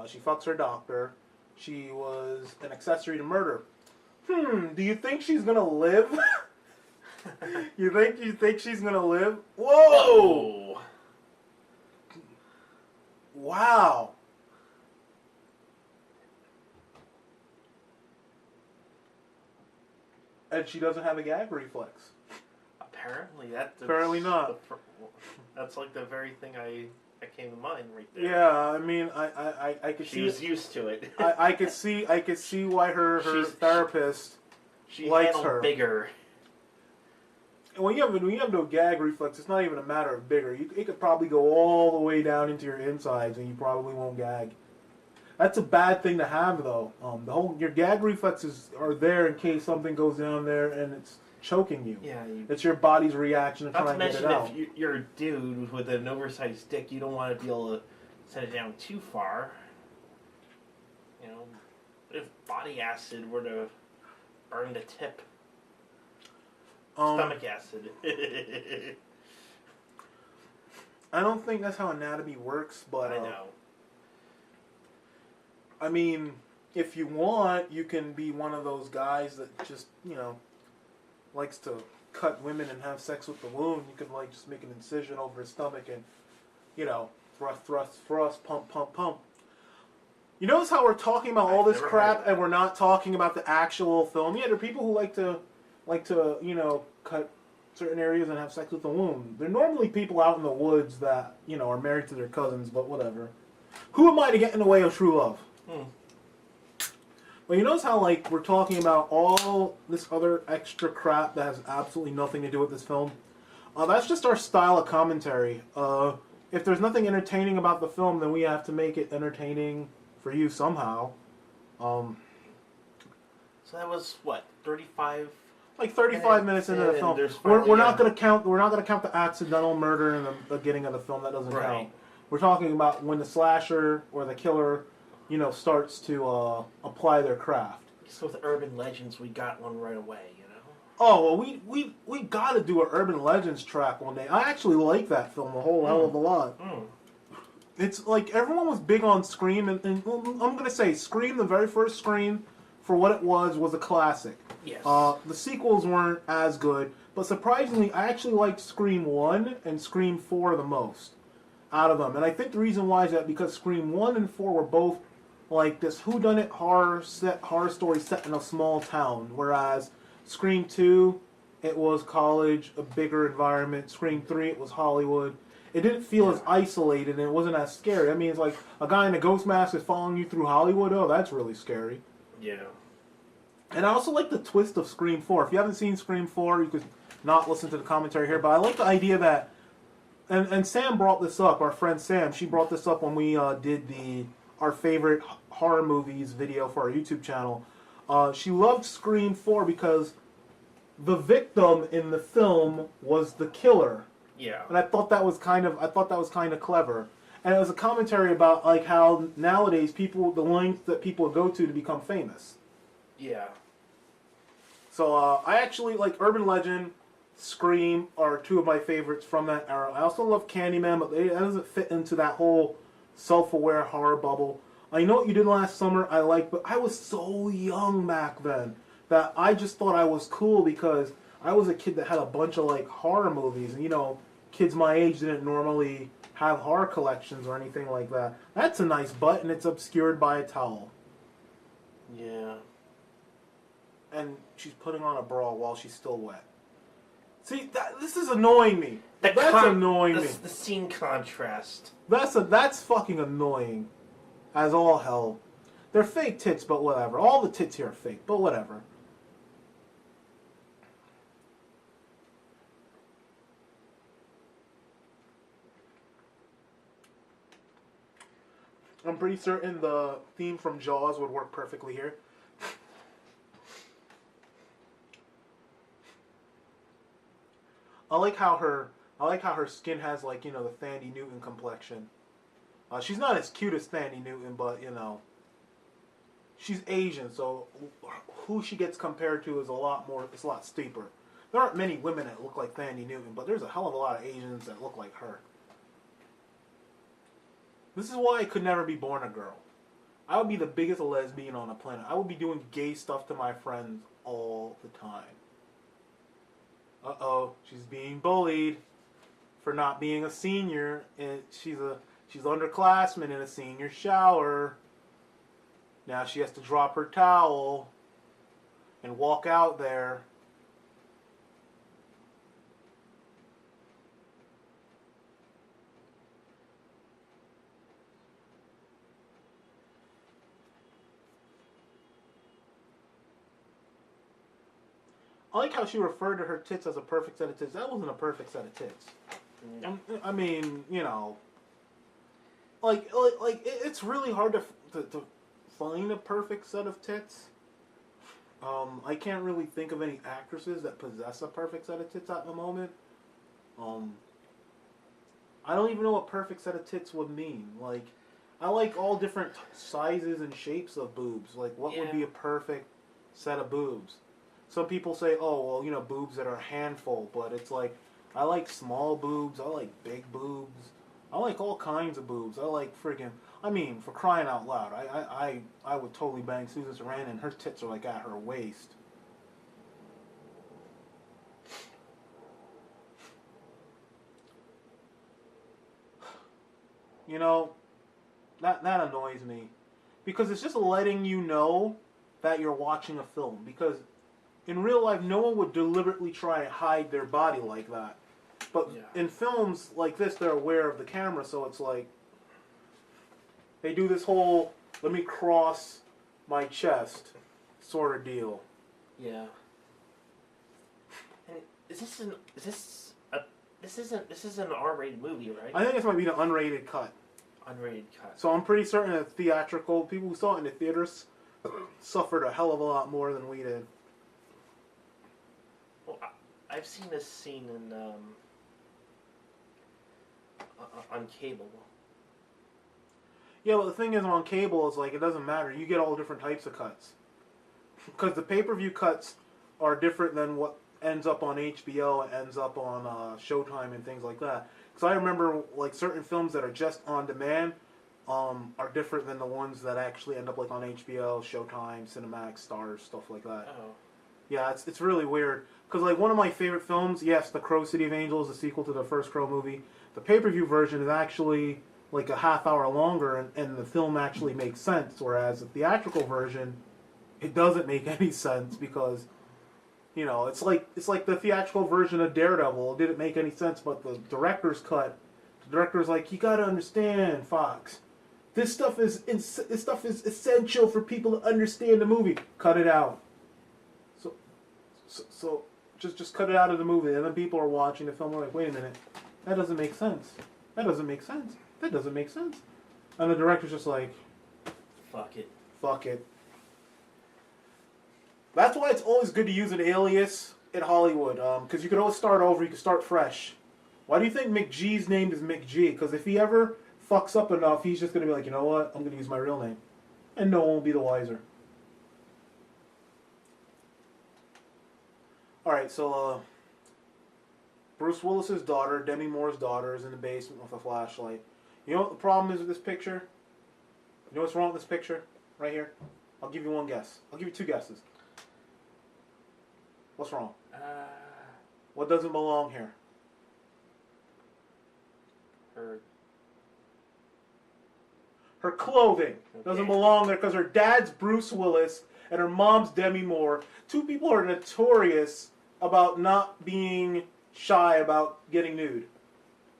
Speaker 1: She fucks her doctor. She was an accessory to murder. Do you think she's gonna live? You think she's gonna live? Whoa!
Speaker 2: Oh.
Speaker 1: Wow. And she doesn't have a gag reflex. Apparently not.
Speaker 2: That's like the very thing that came to mind right there.
Speaker 1: Yeah, I mean, I could see.
Speaker 2: She was used to it.
Speaker 1: I could see why her therapist
Speaker 2: she
Speaker 1: likes
Speaker 2: handled
Speaker 1: her.
Speaker 2: bigger.
Speaker 1: When you have no gag reflex, it's not even a matter of bigger. It could probably go all the way down into your insides, and you probably won't gag. That's a bad thing to have, though. Your gag reflexes are there in case something goes down there and it's choking you.
Speaker 2: Yeah.
Speaker 1: It's your body's reaction to try and get it out.
Speaker 2: Not to mention, if you're a dude with an oversized dick, you don't want to be able to send it down too far. You know, if body acid were to burn the tip. Stomach acid.
Speaker 1: I don't think that's how anatomy works, but
Speaker 2: I know.
Speaker 1: I mean, if you want, you can be one of those guys that just, likes to cut women and have sex with the wound. You could just make an incision over his stomach and, thrust, pump. You notice how we're talking about all this crap and we're not talking about the actual film? Yeah, there are people who like to cut certain areas and have sex with the wound. They're normally people out in the woods that, are married to their cousins, but whatever. Who am I to get in the way of true love? Well, you notice how, we're talking about all this other extra crap that has absolutely nothing to do with this film? That's just our style of commentary. If there's nothing entertaining about the film, then we have to make it entertaining for you somehow.
Speaker 2: So that was, 35...
Speaker 1: 35 minutes into the film. We're not going to count the accidental murder in the beginning of the film. That doesn't count. We're talking about when the slasher or the killer, starts to apply their craft.
Speaker 2: So with Urban Legends, we got one right away,
Speaker 1: Oh, well, we got to do an Urban Legends track one day. I actually like that film a whole hell of a lot. It's everyone was big on Scream, and I'm going to say Scream, the very first Scream, for what it was a classic.
Speaker 2: Yes.
Speaker 1: The sequels weren't as good, but surprisingly, I actually liked Scream 1 and Scream 4 the most out of them. And I think the reason why is that because Scream 1 and 4 were both this whodunit horror story set in a small town, whereas Scream 2, it was college, a bigger environment. Scream 3, it was Hollywood. It didn't feel as isolated, and it wasn't as scary. I mean, it's like a guy in a ghost mask is following you through Hollywood. Oh, that's really scary.
Speaker 2: Yeah.
Speaker 1: And I also like the twist of Scream 4. If you haven't seen Scream 4, you could not listen to the commentary here, but I like the idea that, and Sam brought this up, our friend Sam, she brought this up when we did our favorite horror movies video for our YouTube channel. She loved Scream 4 because the victim in the film was the killer.
Speaker 2: Yeah.
Speaker 1: And I thought that was kind of clever. And it was a commentary about how nowadays the length that people go to become famous.
Speaker 2: Yeah.
Speaker 1: So I actually like Urban Legend, Scream are two of my favorites from that era. I also love Candyman, but that doesn't fit into that whole self-aware horror bubble. I know what you did last summer. But I was so young back then that I just thought I was cool because I was a kid that had a bunch of horror movies, and kids my age didn't normally have horror collections or anything like that. That's a nice butt, and it's obscured by a towel.
Speaker 2: Yeah.
Speaker 1: And she's putting on a bra while she's still wet. See, this is annoying me. That's annoying me.
Speaker 2: The scene contrast.
Speaker 1: That's fucking annoying. As all hell. They're fake tits, but whatever. All the tits here are fake, but whatever. I'm pretty certain the theme from Jaws would work perfectly here. I like how her skin has the Thandie Newton complexion. She's not as cute as Thandie Newton, but she's Asian, so who she gets compared to is a lot steeper. There aren't many women that look like Thandie Newton, but there's a hell of a lot of Asians that look like her. This is why I could never be born a girl. I would be the biggest lesbian on the planet. I would be doing gay stuff to my friends all the time. Uh-oh, she's being bullied for not being a senior. And she's underclassman in a senior shower. Now she has to drop her towel and walk out there. I like how she referred to her tits as a perfect set of tits. That wasn't a perfect set of tits.
Speaker 2: No.
Speaker 1: I mean, you know, it's really hard to find a perfect set of tits. I can't really think of any actresses that possess a perfect set of tits at the moment. I don't even know what perfect set of tits would mean. Like, I like all different sizes and shapes of boobs. Like, what would be a perfect set of boobs? Some people say, oh, well, you know, boobs that are a handful, but it's like, I like small boobs, I like big boobs, I like all kinds of boobs. I like friggin', I mean, for crying out loud, I would totally bang Susan Sarandon, and her tits are like at her waist. You know, that annoys me. Because it's just letting you know that you're watching a film. Because in real life, no one would deliberately try and hide their body like that. But in films like this, they're aware of the camera, so it's like they do this whole "let me cross my chest" sort of deal.
Speaker 2: Yeah. And this is an R-rated movie, right?
Speaker 1: I think this might be the unrated cut.
Speaker 2: Unrated cut.
Speaker 1: So I'm pretty certain that theatrical people who saw it in the theaters suffered a hell of a lot more than we did.
Speaker 2: Well, I've seen this scene in on cable.
Speaker 1: Yeah, but the thing is, on cable, is like it doesn't matter. You get all different types of cuts, because the pay-per-view cuts are different than what ends up on HBO and ends up on Showtime and things like that. Because I remember, like, certain films that are just on demand are different than the ones that actually end up like on HBO, Showtime, Cinemax, Stars, stuff like that.
Speaker 2: Oh.
Speaker 1: Yeah, it's really weird. Because, like, one of my favorite films, yes, The Crow City of Angels, the sequel to the first Crow movie, the pay-per-view version is actually like a half hour longer, and the film actually makes sense, whereas the theatrical version, it doesn't make any sense because, you know, it's like the theatrical version of Daredevil. It didn't make any sense, but the director's cut, the director's like, you gotta understand, Fox, this stuff is essential for people to understand the movie. Cut it out. So just cut it out of the movie, and then people are watching the film and are like, wait a minute, that doesn't make sense. That doesn't make sense. That doesn't make sense. And the director's just like,
Speaker 2: fuck it.
Speaker 1: Fuck it. That's why it's always good to use an alias in Hollywood, because you can always start over, you can start fresh. Why do you think McGee's name is McG? Because if he ever fucks up enough, he's just going to be like, you know what, I'm going to use my real name. And no one will be the wiser. Alright, so, Bruce Willis's daughter, Demi Moore's daughter, is in the basement with a flashlight. You know what the problem is with this picture? You know what's wrong with this picture? Right here? I'll give you one guess. I'll give you two guesses. What's wrong? What doesn't belong here? Her clothing doesn't belong there because her dad's Bruce Willis and her mom's Demi Moore. Two people who are notorious about not being shy about getting nude.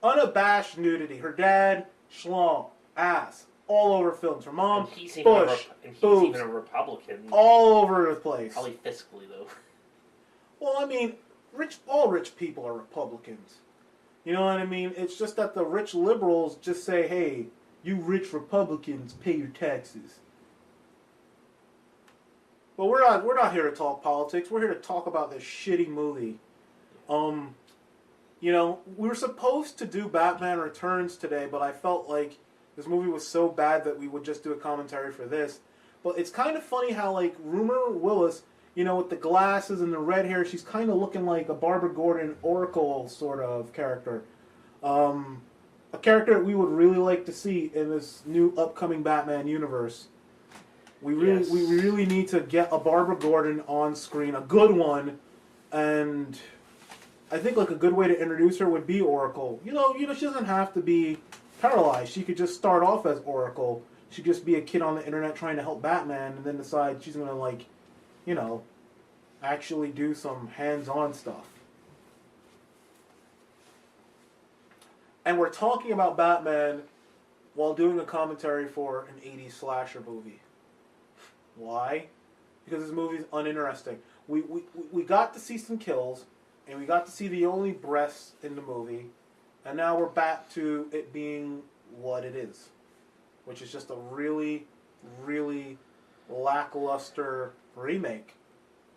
Speaker 1: Unabashed nudity. Her dad, schlong, ass, all over films. Her mom, bush, boobs,
Speaker 2: even a Republican.
Speaker 1: All over the place.
Speaker 2: Probably fiscally, though.
Speaker 1: Well, I mean, all rich people are Republicans. You know what I mean? It's just that the rich liberals just say, hey, you rich Republicans, pay your taxes. But we're not here to talk politics. We're here to talk about this shitty movie. You know, we were supposed to do Batman Returns today, but I felt like this movie was so bad that we would just do a commentary for this. But it's kind of funny how, like, Rumor Willis, you know, with the glasses and the red hair, she's kind of looking like a Barbara Gordon Oracle sort of character. a character that we would really like to see in this new upcoming Batman universe. We really need to get a Barbara Gordon on screen, a good one, and I think like a good way to introduce her would be Oracle. You know, she doesn't have to be paralyzed. She could just start off as Oracle. She could just be a kid on the internet trying to help Batman, and then decide she's gonna like, you know, actually do some hands-on stuff. And we're talking about Batman while doing a commentary for an 80s slasher movie. Why? Because this movie's uninteresting. We got to see some kills, and we got to see the only breasts in the movie, and now we're back to it being what it is, which is just a really, really lackluster remake,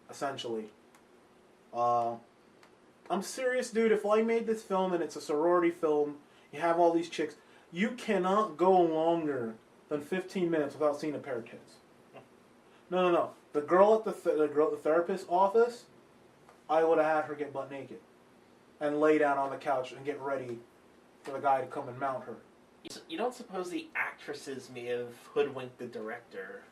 Speaker 1: essentially. I'm serious, dude. If I made this film and it's a sorority film, you have all these chicks, you cannot go longer than 15 minutes without seeing a pair of tits. No. The girl at the therapist's office, I would have had her get butt naked and lay down on the couch and get ready for the guy to come and mount her.
Speaker 2: You don't suppose the actresses may have hoodwinked the director?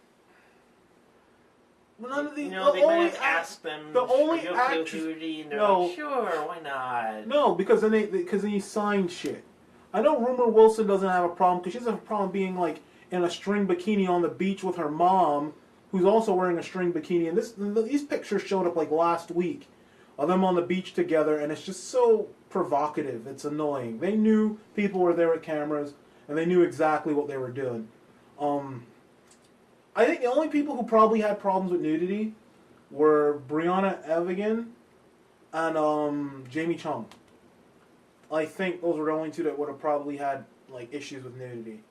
Speaker 1: None of the,
Speaker 2: you know, they might have asked them,
Speaker 1: the only
Speaker 2: "Are you okay with nudity?" And they're like, "Sure, why not?"
Speaker 1: No, because then he signed shit. I know Rumor Wilson doesn't have a problem because she doesn't have a problem being like in a string bikini on the beach with her mom, who's also wearing a string bikini. And these pictures showed up like last week of them on the beach together, and it's just so provocative. It's annoying. They knew people were there with cameras, and they knew exactly what they were doing. I think the only people who probably had problems with nudity were Brianna Evigan and Jamie Chung. I think those were the only two that would have probably had like issues with nudity.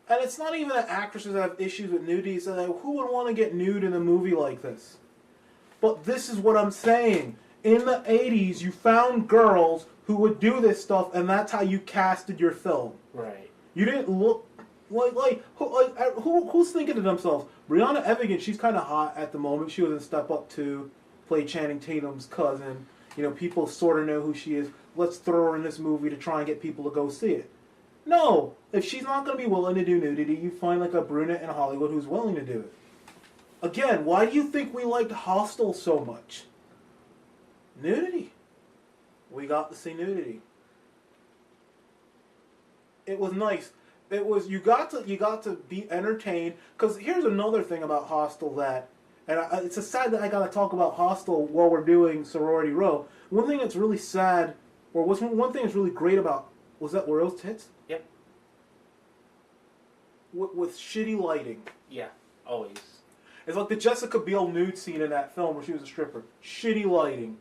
Speaker 1: And it's not even that actresses have issues with nudity. It's like, who would want to get nude in a movie like this? But this is what I'm saying. In the 80s, you found girls who would do this stuff, and that's how you casted your film.
Speaker 2: Right.
Speaker 1: You didn't look who's thinking to themselves? Brianna Evigan, she's kind of hot at the moment. She was in Step Up 2, played Channing Tatum's cousin. You know, people sort of know who she is. Let's throw her in this movie to try and get people to go see it. No, if she's not going to be willing to do nudity, you find like a brunette in Hollywood who's willing to do it. Again, why do you think we liked Hostel so much? Nudity. We got to see nudity. It was nice. It was you got to be entertained. Because here's another thing about Hostel it's a sad that I got to talk about Hostel while we're doing Sorority Row. One thing that's really sad, or one thing that's really great about, was that were those tits?
Speaker 2: Yep.
Speaker 1: With shitty lighting.
Speaker 2: Yeah, always.
Speaker 1: It's like the Jessica Biel nude scene in that film where she was a stripper. Shitty lighting.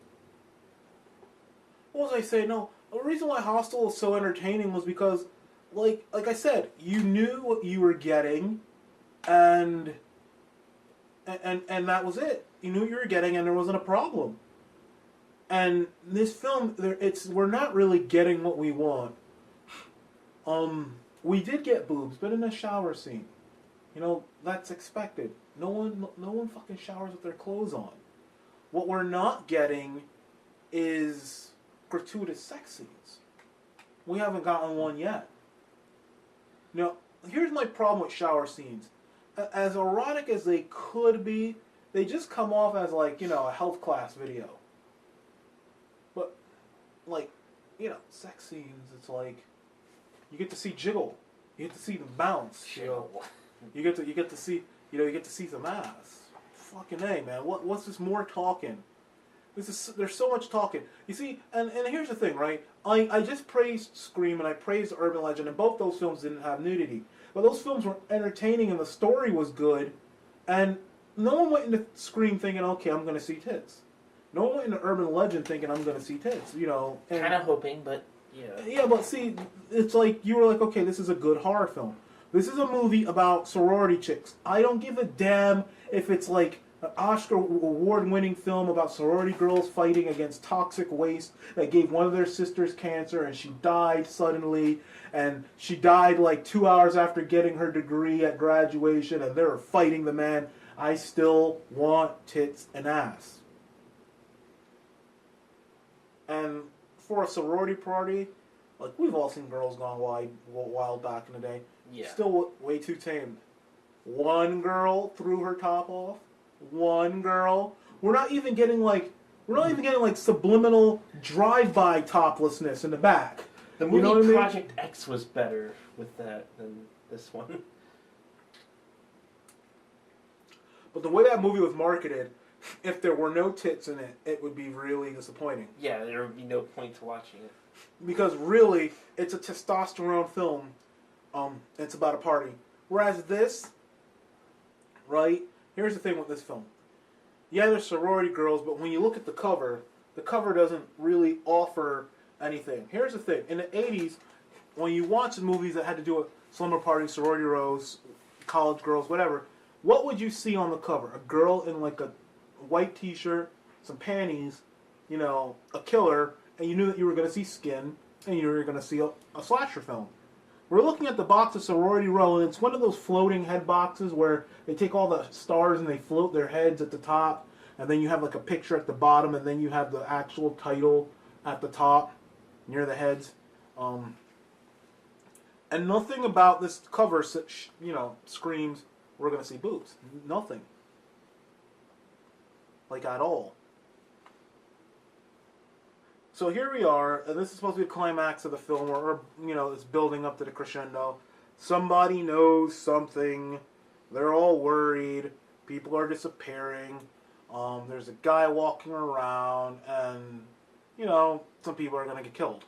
Speaker 1: What was I saying? No, the reason why Hostel was so entertaining was because, like I said, you knew what you were getting, and that was it. You knew what you were getting, and there wasn't a problem. And this film, we're not really getting what we want. We did get boobs, but in a shower scene. You know, that's expected. No one fucking showers with their clothes on. What we're not getting is gratuitous sex scenes. We haven't gotten one yet. Now, here's my problem with shower scenes. As erotic as they could be, they just come off as like, you know, a health class video. But, like, you know, sex scenes, it's like, you get to see jiggle. You get to see them bounce. You know? You get to see some ass. Fucking A, man. What's this more talking? There's so much talking. You see, and here's the thing, right? I just praised Scream and I praised Urban Legend, and both those films didn't have nudity. But those films were entertaining and the story was good, and no one went into Scream thinking, okay, I'm going to see tits. No one went into Urban Legend thinking, I'm going to see tits, you know.
Speaker 2: Kind of hoping, but, yeah.
Speaker 1: Yeah, but see, it's like, you were like, okay, this is a good horror film. This is a movie about sorority chicks. I don't give a damn if it's like an Oscar award-winning film about sorority girls fighting against toxic waste that gave one of their sisters cancer and she died suddenly, and she died like 2 hours after getting her degree at graduation, and they were fighting the man. I still want tits and ass. And for a sorority party, Like, we've all seen Girls Gone Wild back in the day.
Speaker 2: Yeah.
Speaker 1: Still way too tame. One girl threw her top off. One girl. We're not even getting like subliminal drive-by toplessness in the back.
Speaker 2: The movie
Speaker 1: You know what I mean?
Speaker 2: Project X was better with that than this one.
Speaker 1: But the way that movie was marketed, if there were no tits in it, it would be really disappointing.
Speaker 2: Yeah, there would be no point to watching it.
Speaker 1: Because really, it's a testosterone film. It's about a party. Whereas this, right? Here's the thing with this film. Yeah, there's sorority girls, but when you look at the cover doesn't really offer anything. Here's the thing. In the 80s, when you watch movies that had to do with slumber parties, sorority rows, college girls, whatever, what would you see on the cover? A girl in like a white t-shirt, some panties, a killer, and you knew that you were going to see skin, and you were going to see a slasher film. We're looking at the box of Sorority Row, and it's one of those floating head boxes where they take all the stars and they float their heads at the top, and then you have like a picture at the bottom, and then you have the actual title at the top, near the heads. And nothing about this cover, screams, we're going to see boobs. Nothing. Like, at all. So here we are, and this is supposed to be the climax of the film, where it's building up to the crescendo. Somebody knows something. They're all worried. People are disappearing. There's a guy walking around, and some people are going to get killed.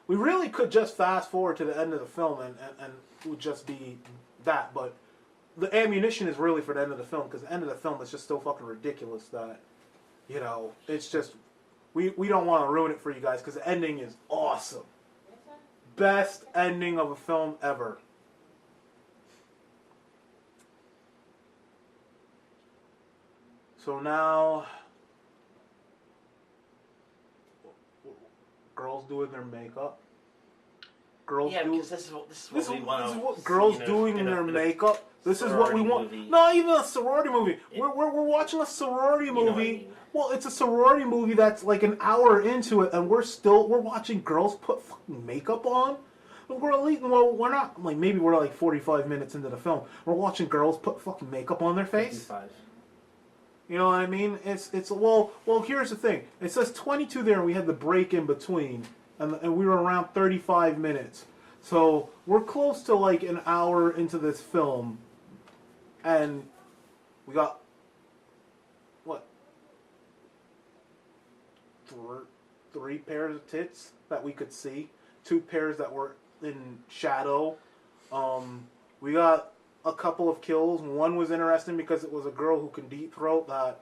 Speaker 1: We really could just fast forward to the end of the film, and it would just be that. But the ammunition is really for the end of the film, because the end of the film is just so fucking ridiculous that it's just. We don't want to ruin it for you guys because the ending is awesome. Best ending of a film ever. So now, girls doing their makeup. Girls
Speaker 2: because this is what we want.
Speaker 1: This is what girls doing in their makeup. This is what we want.
Speaker 2: Movie.
Speaker 1: Not even a sorority movie. We're watching a sorority movie.
Speaker 2: You know what I mean.
Speaker 1: Well, it's a sorority movie that's like an hour into it, and we're watching girls put fucking makeup on. We're not like, maybe we're like 45 minutes into the film. We're watching girls put fucking makeup on their face.
Speaker 2: 55.
Speaker 1: You know what I mean? It's well. Here's the thing. It says 22 there, and we had the break in between, and we were around 35 minutes. So we're close to like an hour into this film, and we got what? Three pairs of tits that we could see. 2 pairs that were in shadow. We got a couple of kills. One was interesting because it was a girl who can deep throat that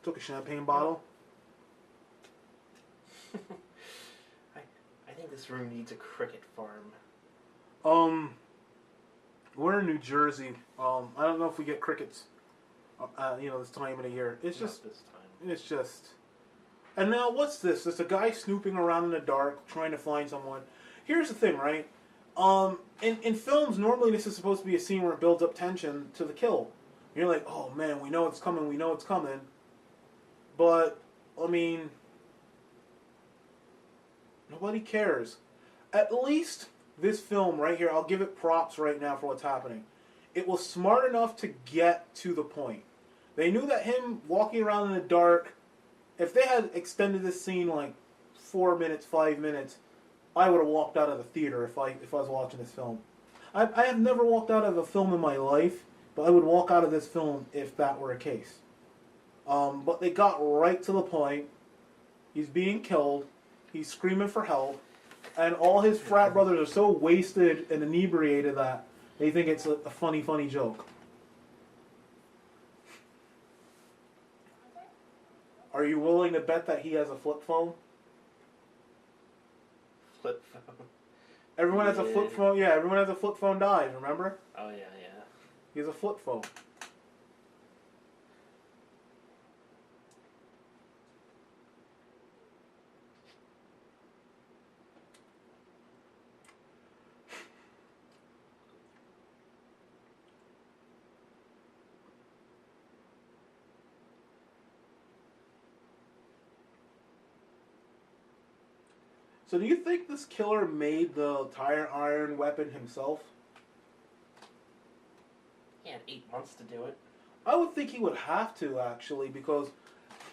Speaker 1: took a champagne bottle.
Speaker 2: I think this room needs a cricket farm.
Speaker 1: We're in New Jersey. I don't know if we get crickets. This time of the year. It's
Speaker 2: Not
Speaker 1: just
Speaker 2: this time.
Speaker 1: It's just. And now, what's this? There's a guy snooping around in the dark, trying to find someone. Here's the thing, right? In films, normally this is supposed to be a scene where it builds up tension to the kill. You're like, oh man, we know it's coming, we know it's coming. But, I mean, nobody cares. At least this film right here, I'll give it props right now for what's happening. It was smart enough to get to the point. They knew that him walking around in the dark, if they had extended this scene like 4 minutes, 5 minutes, I would have walked out of the theater if I was watching this film. I have never walked out of a film in my life, but I would walk out of this film if that were a case. But they got right to the point. He's being killed. He's screaming for help. And all his frat brothers are so wasted and inebriated that they think it's a funny, funny joke. Are you willing to bet that he has a flip phone?
Speaker 2: Flip phone.
Speaker 1: Everyone has a flip phone. Yeah, everyone has a flip phone dies, remember?
Speaker 2: Oh, yeah.
Speaker 1: He has a flip phone. So do you think this killer made the tire iron weapon himself?
Speaker 2: He had 8 months to do it.
Speaker 1: I would think he would have to, actually, because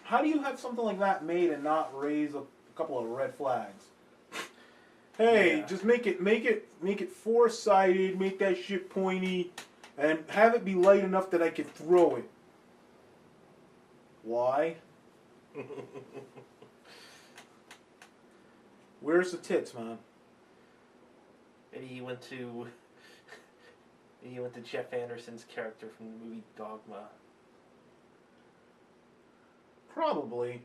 Speaker 1: how do you have something like that made and not raise a couple of red flags? Hey,
Speaker 2: Yeah.
Speaker 1: just make it four-sided, make that shit pointy, and have it be light enough that I can throw it. Why? Where's the tits, man?
Speaker 2: Maybe he went to Jeff Anderson's character from the movie Dogma.
Speaker 1: Probably.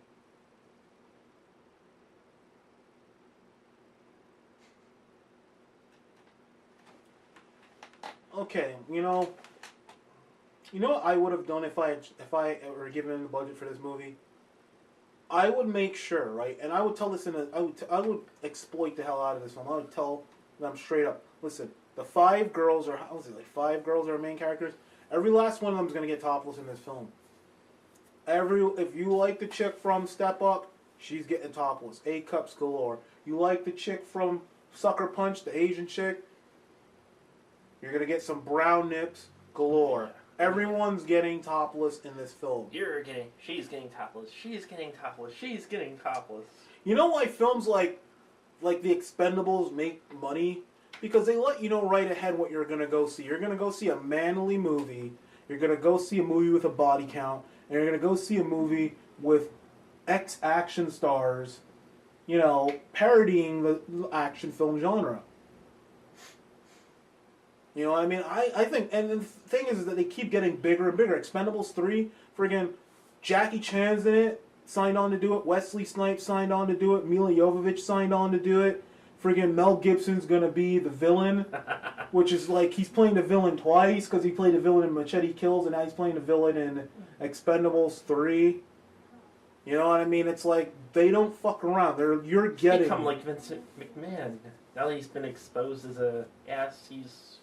Speaker 1: Okay, you know what I would have done if I were given the budget for this movie. I would make sure, right, and I would tell this I would exploit the hell out of this film. I would tell them straight up, listen, the 5 girls are, how was it, like 5 girls are main characters. Every last one of them is gonna get topless in this film. If you like the chick from Step Up, she's getting topless. A cups galore. You like the chick from Sucker Punch, the Asian chick, you're gonna get some brown nips galore. Everyone's getting topless in this film.
Speaker 2: She's getting topless. She's getting topless. She's getting topless.
Speaker 1: You know why films like The Expendables make money? Because they let you know right ahead what you're gonna go see. You're gonna go see a manly movie. You're gonna go see a movie with a body count, and you're gonna go see a movie with X action stars, you know, parodying the action film genre. You know what I mean? I think, and the thing is that they keep getting bigger and bigger. Expendables 3, friggin' Jackie Chan's in it, signed on to do it. Wesley Snipes signed on to do it. Mila Jovovich signed on to do it. Friggin' Mel Gibson's gonna be the villain, which is like he's playing the villain twice because he played the villain in Machete Kills and now he's playing the villain in Expendables 3. You know what I mean? It's like they don't fuck around. You're getting.
Speaker 2: Become like Vincent McMahon. Now that he's been exposed as a ass, he's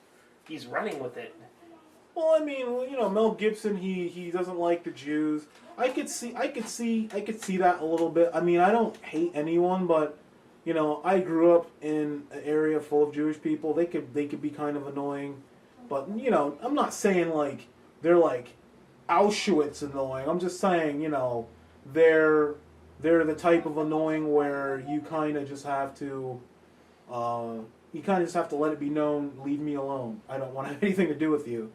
Speaker 2: running with it.
Speaker 1: Well, I mean, you know, Mel Gibson, he doesn't like the Jews. I could see that a little bit. I mean, I don't hate anyone, but you know, I grew up in an area full of Jewish people. They could be kind of annoying, but you know, I'm not saying like they're like Auschwitz annoying. I'm just saying, you know, they're the type of annoying where you kind of just have to. You kind of just have to let it be known, leave me alone. I don't want to have anything to do with you.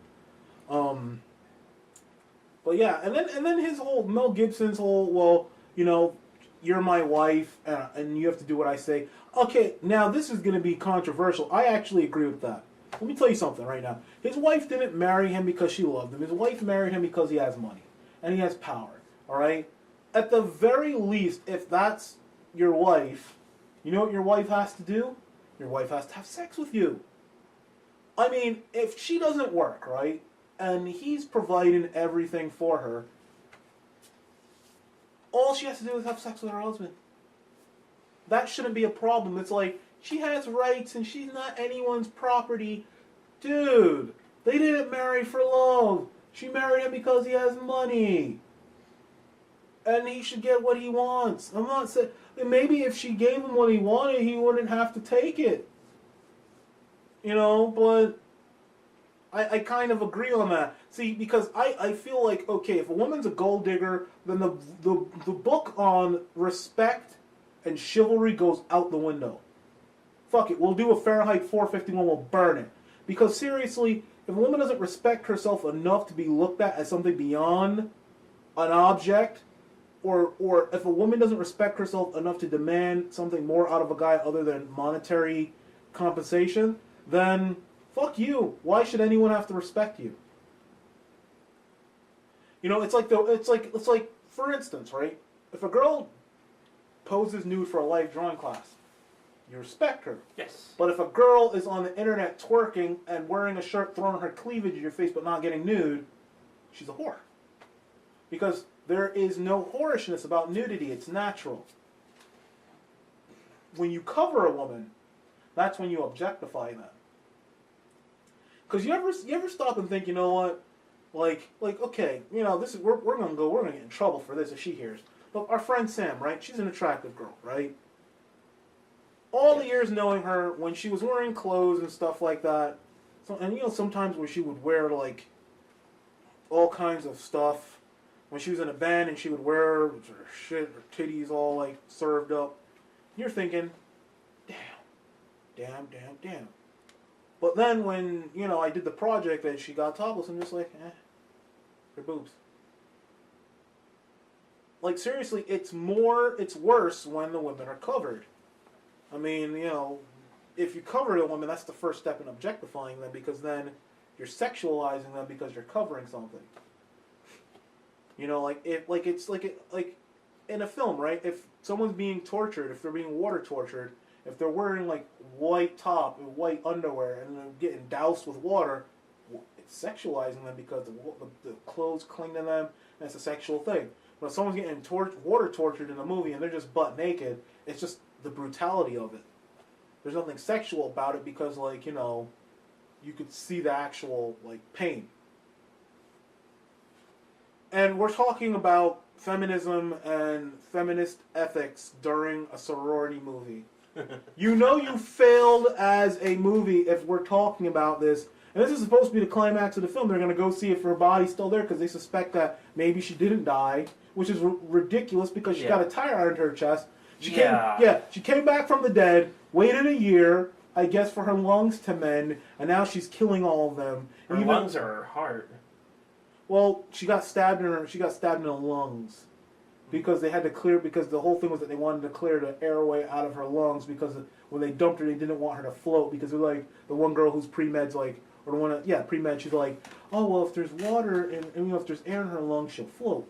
Speaker 1: But yeah, and then his whole, Mel Gibson's whole, well, you know, you're my wife, and you have to do what I say. Okay, now this is going to be controversial. I actually agree with that. Let me tell you something right now. His wife didn't marry him because she loved him. His wife married him because he has money, and he has power, all right? At the very least, if that's your wife, you know what your wife has to do? Your wife has to have sex with you. I mean, if she doesn't work, right, and he's providing everything for her, all she has to do is have sex with her husband. That shouldn't be a problem. It's like, she has rights and she's not anyone's property. Dude, they didn't marry for love. She married him because he has money. And he should get what he wants. I'm not saying... Maybe if she gave him what he wanted, he wouldn't have to take it. You know, but... I kind of agree on that. See, because I feel like, okay, if a woman's a gold digger, then the book on respect and chivalry goes out the window. Fuck it, we'll do a Fahrenheit 451, we'll burn it. Because seriously, if a woman doesn't respect herself enough to be looked at as something beyond an object, or if a woman doesn't respect herself enough to demand something more out of a guy other than monetary compensation, then fuck you. Why should anyone have to respect you? You know, it's like for instance, right? If a girl poses nude for a live drawing class, you respect her.
Speaker 2: Yes.
Speaker 1: But if a girl is on the internet twerking and wearing a shirt throwing her cleavage in your face but not getting nude, she's a whore. Because there is no whorishness about nudity. It's natural. When you cover a woman, that's when you objectify them. Because you ever stop and think, you know what? Like okay, you know, this is we're gonna get in trouble for this if she hears. But our friend Sam, right? She's an attractive girl, right? all the years knowing her, when she was wearing clothes and stuff like that, so, and sometimes when she would wear like all kinds of stuff, when she was in a band and she would wear her shit, her titties all like served up, you're thinking, damn. But then when, I did the project and she got topless, I'm just like, her boobs. Like, seriously, it's worse when the women are covered. I mean, if you cover a woman, that's the first step in objectifying them, because then you're sexualizing them because you're covering something. Like in a film, right? If someone's being tortured, if they're being water tortured, if they're wearing like white top and white underwear and they're getting doused with water, it's sexualizing them because the clothes cling to them, and it's a sexual thing. But if someone's getting water tortured in a movie and they're just butt naked, it's just the brutality of it. There's nothing sexual about it because, like, you could see the actual, like, pain. And we're talking about feminism and feminist ethics during a sorority movie. You failed as a movie if we're talking about this. And this is supposed to be the climax of the film. They're going to go see if her body's still there because they suspect that maybe she didn't die, which is ridiculous because she got a tire iron to her chest. She came back from the dead, waited a year, I guess, for her lungs to mend, and now she's killing all of them.
Speaker 2: Her lungs are her heart.
Speaker 1: Well, she got stabbed in the lungs because they had to clear, because the whole thing was that they wanted to clear the airway out of her lungs because when they dumped her, they didn't want her to float because they're like, the one girl who's pre-med's like, or the one, pre-med, she's like, oh, well, if there's water and if there's air in her lungs, she'll float.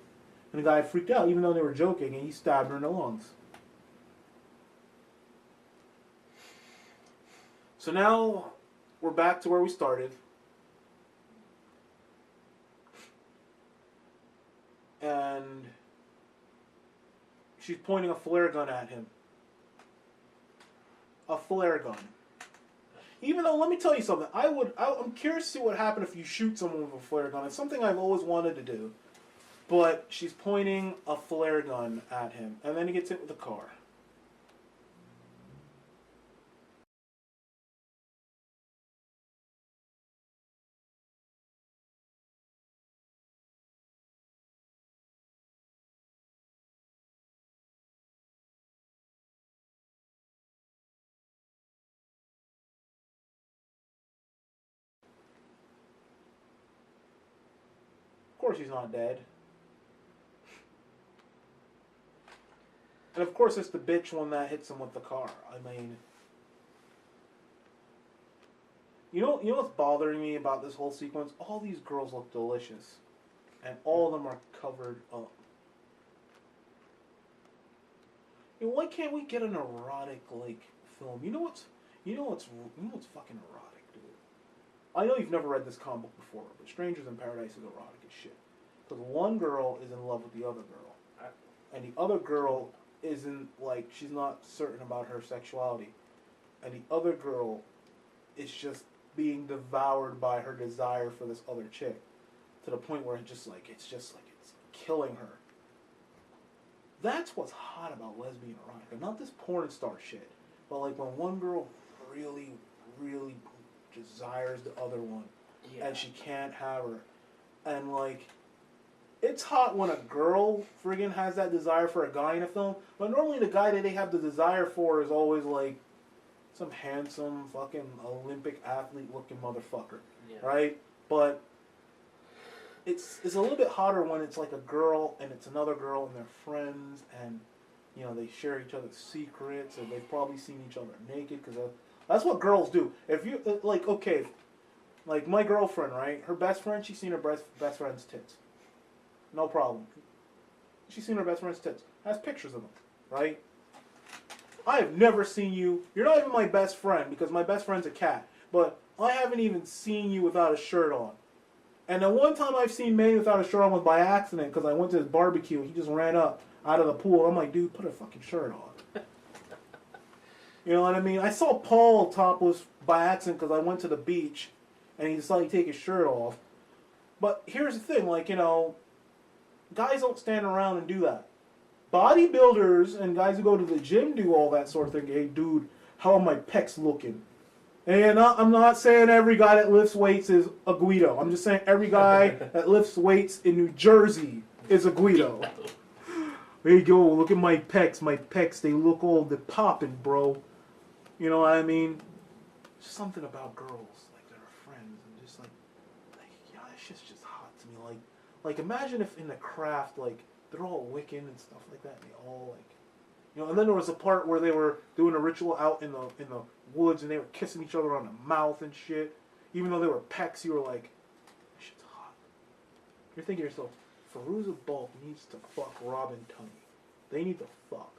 Speaker 1: And the guy freaked out, even though they were joking, and he stabbed her in the lungs. So now we're back to where we started. And she's pointing a flare gun at him. A flare gun. Even though, let me tell you something. I'm curious to see what happened if you shoot someone with a flare gun. It's something I've always wanted to do. But she's pointing a flare gun at him. And then he gets hit with a car. Of course he's not dead. And of course it's the bitch one that hits him with the car. I mean, you know what's bothering me about this whole sequence? All these girls look delicious. And all of them are covered up. Why can't we get an erotic, like, film? You know what's fucking erotic, dude? I know you've never read this comic book before, but Strangers in Paradise is erotic as shit. Because one girl is in love with the other girl. And the other girl isn't, like, she's not certain about her sexuality. And the other girl is just being devoured by her desire for this other chick. To the point where it's killing her. That's what's hot about lesbian erotica. Not this porn star shit. But, like, when one girl really, really desires the other one. Yeah. And she can't have her. And, like, it's hot when a girl friggin' has that desire for a guy in a film. But normally the guy that they have the desire for is always, like, some handsome fucking Olympic athlete looking motherfucker. Yeah. Right? But it's a little bit hotter when it's like a girl and it's another girl and they're friends and, you know, they share each other's secrets and they've probably seen each other naked because that's what girls do. If you, like, okay, like my girlfriend, right? Her best friend, she's seen her best friend's tits. No problem. She's seen her best friend's tits. Has pictures of them, right? I have never seen you. You're not even my best friend because my best friend's a cat. But I haven't even seen you without a shirt on. And the one time I've seen Manny without a shirt on was by accident because I went to his barbecue and he just ran up out of the pool. I'm like, dude, put a fucking shirt on. You know what I mean? I saw Paul topless by accident because I went to the beach and he decided to take his shirt off. But here's the thing, like, you know, guys don't stand around and do that. Bodybuilders and guys who go to the gym do all that sort of thing. Hey, dude, how are my pecs looking? And I'm not saying every guy that lifts weights is a Guido. I'm just saying every guy that lifts weights in New Jersey is a Guido. There you go. Look at my pecs. My pecs, they look all they're popping, bro. You know what I mean? Just something about girls, like that are friends, and just like yeah, that shit's just hot to me. Like imagine if in the craft, like they're all Wiccan and stuff like that, and they all like, you know. And then there was a part where they were doing a ritual out in the woods, and they were kissing each other on the mouth and shit. Even though they were pecs, you were like, that shit's hot. You're thinking to yourself, Fairuza Balk needs to fuck Robin Tunney. They need to fuck.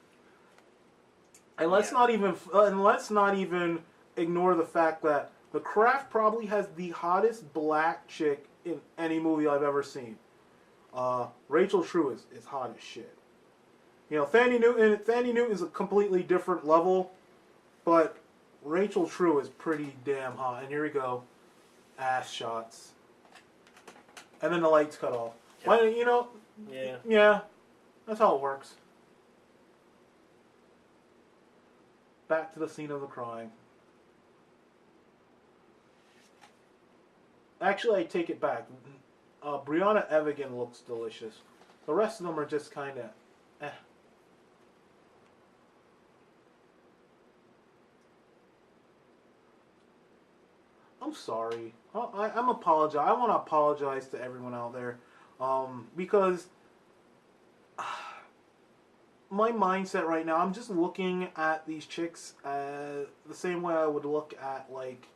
Speaker 1: And let's not even ignore the fact that The Craft probably has the hottest black chick in any movie I've ever seen. Rachel True is hot as shit. You know, Thandie Newton is a completely different level, but Rachel True is pretty damn hot. And here we go, ass shots, and then the lights cut off. Yep. Why, you know? Yeah, that's how it works. Back to the scene of the crime. Actually, I take it back. Brianna Evigan looks delicious. The rest of them are just kind of eh. I'm sorry. I'm apologize. I want to apologize to everyone out there, because my mindset right now, I'm just looking at these chicks the same way I would look at, like,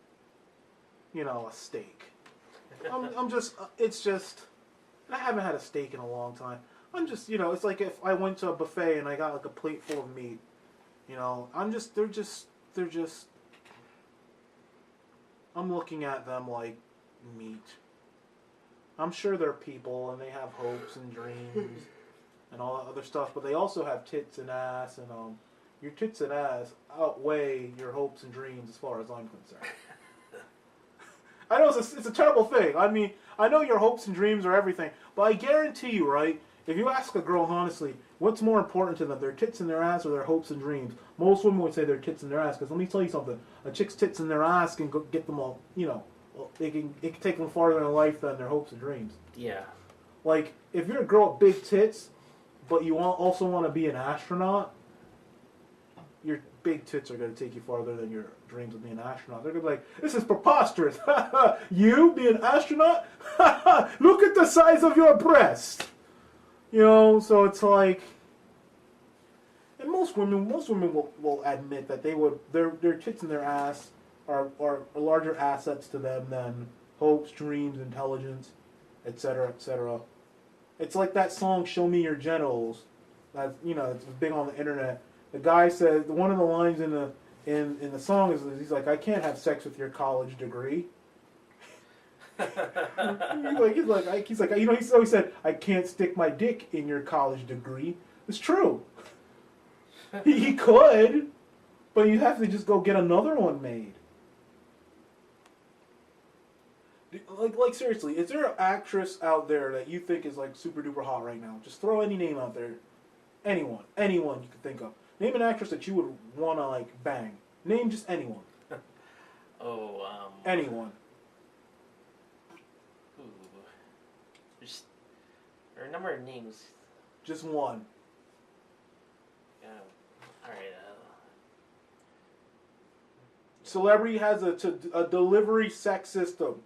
Speaker 1: you know, a steak. I'm just, it's just, I haven't had a steak in a long time. I'm just, you know, it's like if I went to a buffet and I got like a plate full of meat, you know, they're just, I'm looking at them like meat. I'm sure they're people and they have hopes and dreams and all that other stuff, but they also have tits and ass, and your tits and ass outweigh your hopes and dreams as far as I'm concerned. I know it's a terrible thing. I mean, I know your hopes and dreams are everything, but I guarantee you, right, if you ask a girl honestly, what's more important to them, their tits and their ass or their hopes and dreams? Most women would say their tits and their ass, because let me tell you something, a chick's tits and their ass can get them all, you know, it can take them farther in life than their hopes and dreams. Yeah. Like, if you're a girl with big tits, but you also want to be an astronaut, your big tits are going to take you farther than your dreams of being an astronaut. They're going to be like, this is preposterous. You be an astronaut? Look at the size of your breast. You know, so it's like, and most women will admit that their tits and their ass are larger assets to them than hopes, dreams, intelligence, etc., etc. It's like that song, Show Me Your Genitals. That's, you know, it's big on the internet. The guy said, one of the lines in the song is, he's like, I can't have sex with your college degree. he's like, you know, he always said, I can't stick my dick in your college degree. It's true. he could, but you have to just go get another one made. Like seriously, is there an actress out there that you think is like super duper hot right now? Just throw any name out there. Anyone you could think of. Name an actress that you would want to like bang. Name just anyone. Anyone.
Speaker 2: Ooh. There are a number of names.
Speaker 1: Just one.
Speaker 2: All right.
Speaker 1: Celebrity has a delivery sex system.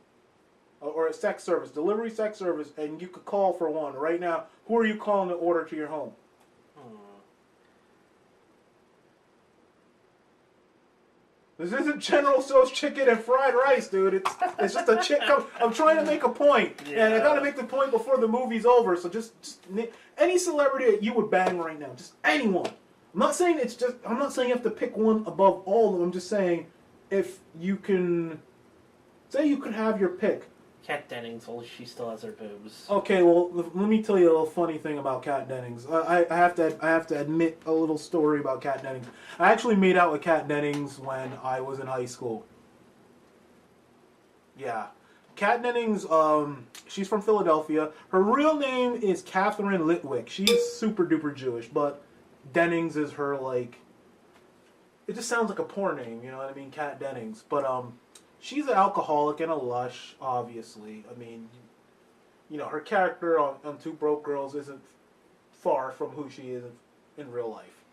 Speaker 1: Or a sex service, delivery sex service, and you could call for one right now. Who are you calling to order to your home? This isn't General Tso's chicken and fried rice, dude. It's just a chick. I'm trying to make a point, and I gotta make the point before the movie's over. So just any celebrity that you would bang right now, just anyone. I'm not saying you have to pick one above all of them. I'm just saying if you can, say you could have your pick.
Speaker 2: Kat Dennings, well, she still has her boobs.
Speaker 1: Okay, well, let me tell you a little funny thing about Kat Dennings. I have to admit a little story about Kat Dennings. I actually made out with Kat Dennings when I was in high school. Yeah. Kat Dennings, she's from Philadelphia. Her real name is Catherine Litwick. She's super duper Jewish, but Dennings is her, like, it just sounds like a porn name, you know what I mean? Kat Dennings. But she's an alcoholic and a lush, obviously. I mean, you know, her character on Two Broke Girls isn't far from who she is in real life.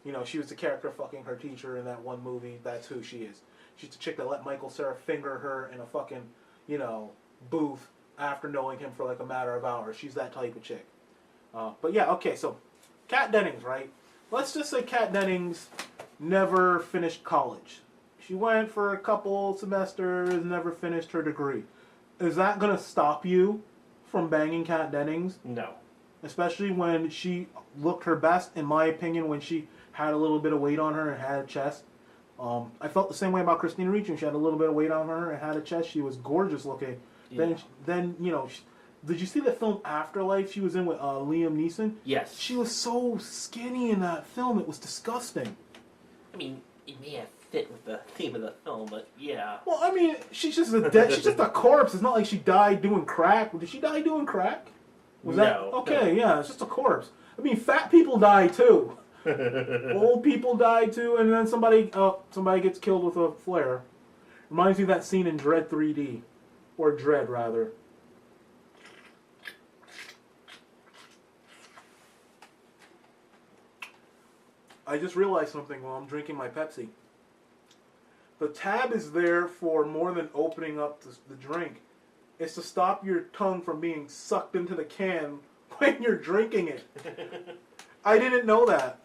Speaker 1: You know, she was the character fucking her teacher in that one movie. That's who she is. She's the chick that let Michael Cera finger her in a fucking, you know, booth after knowing him for like a matter of hours. She's that type of chick. But yeah, okay, so Kat Dennings, right? Let's just say Kat Dennings never finished college. She went for a couple semesters, never finished her degree. Is that going to stop you from banging Kat Dennings?
Speaker 2: No.
Speaker 1: Especially when she looked her best, in my opinion, when she had a little bit of weight on her and had a chest. I felt the same way about Christina Ricci. She had a little bit of weight on her and had a chest. She was gorgeous looking. Yeah. Then you know, did you see the film Afterlife she was in with Liam Neeson?
Speaker 2: Yes.
Speaker 1: She was so skinny in that film. It was disgusting.
Speaker 2: I mean, it may have fit with the theme of the film, but yeah.
Speaker 1: Well, I mean, she's just she's just a corpse. It's not like she died doing crack. Did she die doing crack? Was that okay? No. Yeah, it's just a corpse. I mean, fat people die too. Old people die too, and then somebody gets killed with a flare. Reminds me of that scene in Dread 3D, or Dread rather. I just realized something while I'm drinking my Pepsi. The tab is there for more than opening up the drink. It's to stop your tongue from being sucked into the can when you're drinking it. I didn't know that.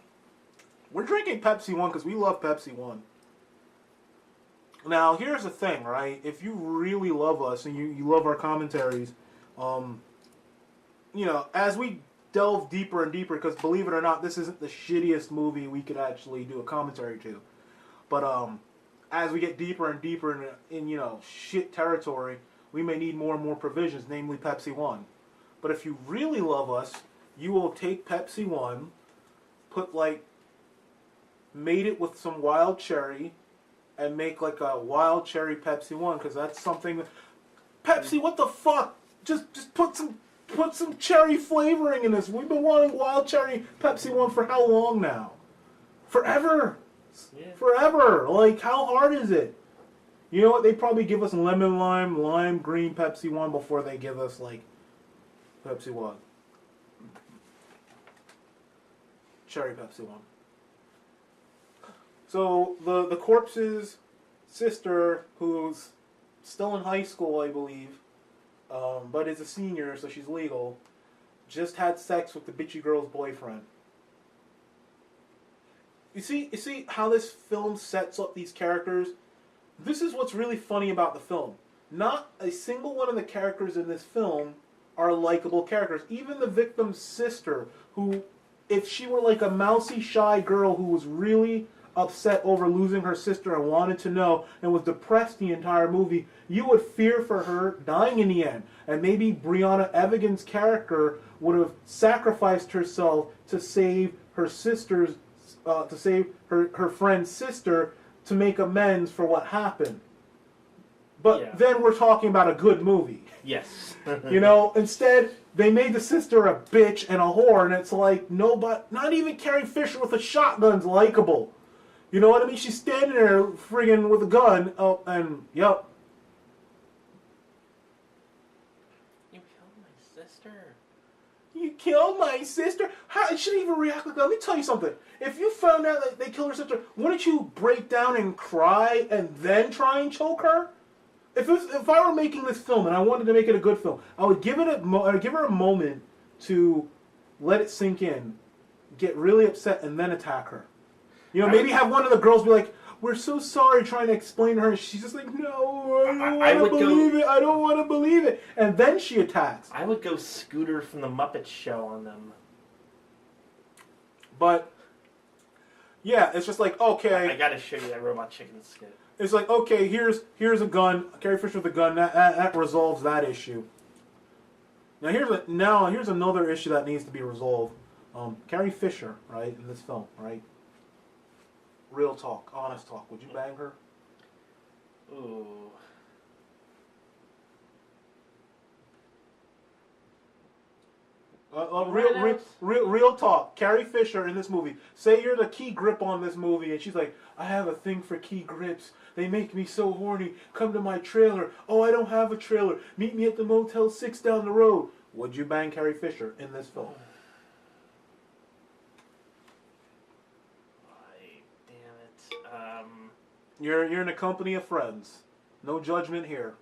Speaker 1: We're drinking Pepsi One because we love Pepsi One. Now, here's the thing, right? If you really love us and you love our commentaries, you know, as we delve deeper and deeper, because believe it or not, this isn't the shittiest movie we could actually do a commentary to. But as we get deeper and deeper in you know, shit territory, we may need more and more provisions, namely Pepsi One. But if you really love us, you will take Pepsi One, made it with some wild cherry, and make like a wild cherry Pepsi One, because that's something that, Pepsi, what the fuck? Just put some cherry flavoring in this. We've been wanting wild cherry Pepsi One for how long now? Forever. Yeah. Forever. Like, how hard is it? You know what? They probably give us lemon lime green Pepsi One before they give us like Pepsi One. Cherry Pepsi One. So the corpse's sister, who's still in high school, I believe, but is a senior, so she's legal, just had sex with the bitchy girl's boyfriend. You see how this film sets up these characters? This is what's really funny about the film. Not a single one of the characters in this film are likable characters. Even the victim's sister, who, if she were like a mousy, shy girl who was really upset over losing her sister and wanted to know and was depressed the entire movie, you would fear for her dying in the end. And maybe Brianna Evigan's character would have sacrificed herself to save her sister's, to save her friend's sister, to make amends for what happened. But yeah, then we're talking about a good movie.
Speaker 2: Yes.
Speaker 1: You know, instead they made the sister a bitch and a whore, and it's like, nobody, not even Carrie Fisher with a shotgun's likable. You know what I mean? She's standing there friggin' with a gun. Oh, and yep.
Speaker 2: You killed my sister.
Speaker 1: You killed my sister? How? She didn't even react like that. Let me tell you something. If you found out that they killed her sister, wouldn't you break down and cry and then try and choke her? If I were making this film and I wanted to make it a good film, I would give her a moment to let it sink in, get really upset, and then attack her. You know, maybe have one of the girls be like, "We're so sorry," trying to explain to her. She's just like, "No, I don't want to believe it. I don't want to believe it." And then she attacks.
Speaker 2: I would go Scooter from the Muppet Show on them.
Speaker 1: But yeah, it's just like, okay,
Speaker 2: I gotta show you that Robot Chicken skit.
Speaker 1: It's like, okay, here's a gun. Carrie Fisher with a gun. That resolves that issue. Now here's another issue that needs to be resolved. Carrie Fisher, right, in this film, right? Real talk, honest talk. Would you bang her?
Speaker 2: Ooh.
Speaker 1: Real talk. Carrie Fisher in this movie. Say you're the key grip on this movie, and she's like, I have a thing for key grips. They make me so horny. Come to my trailer. Oh, I don't have a trailer. Meet me at the Motel 6 down the road. Would you bang Carrie Fisher in this film?
Speaker 2: Damn it.
Speaker 1: You're in a company of friends. No judgment here.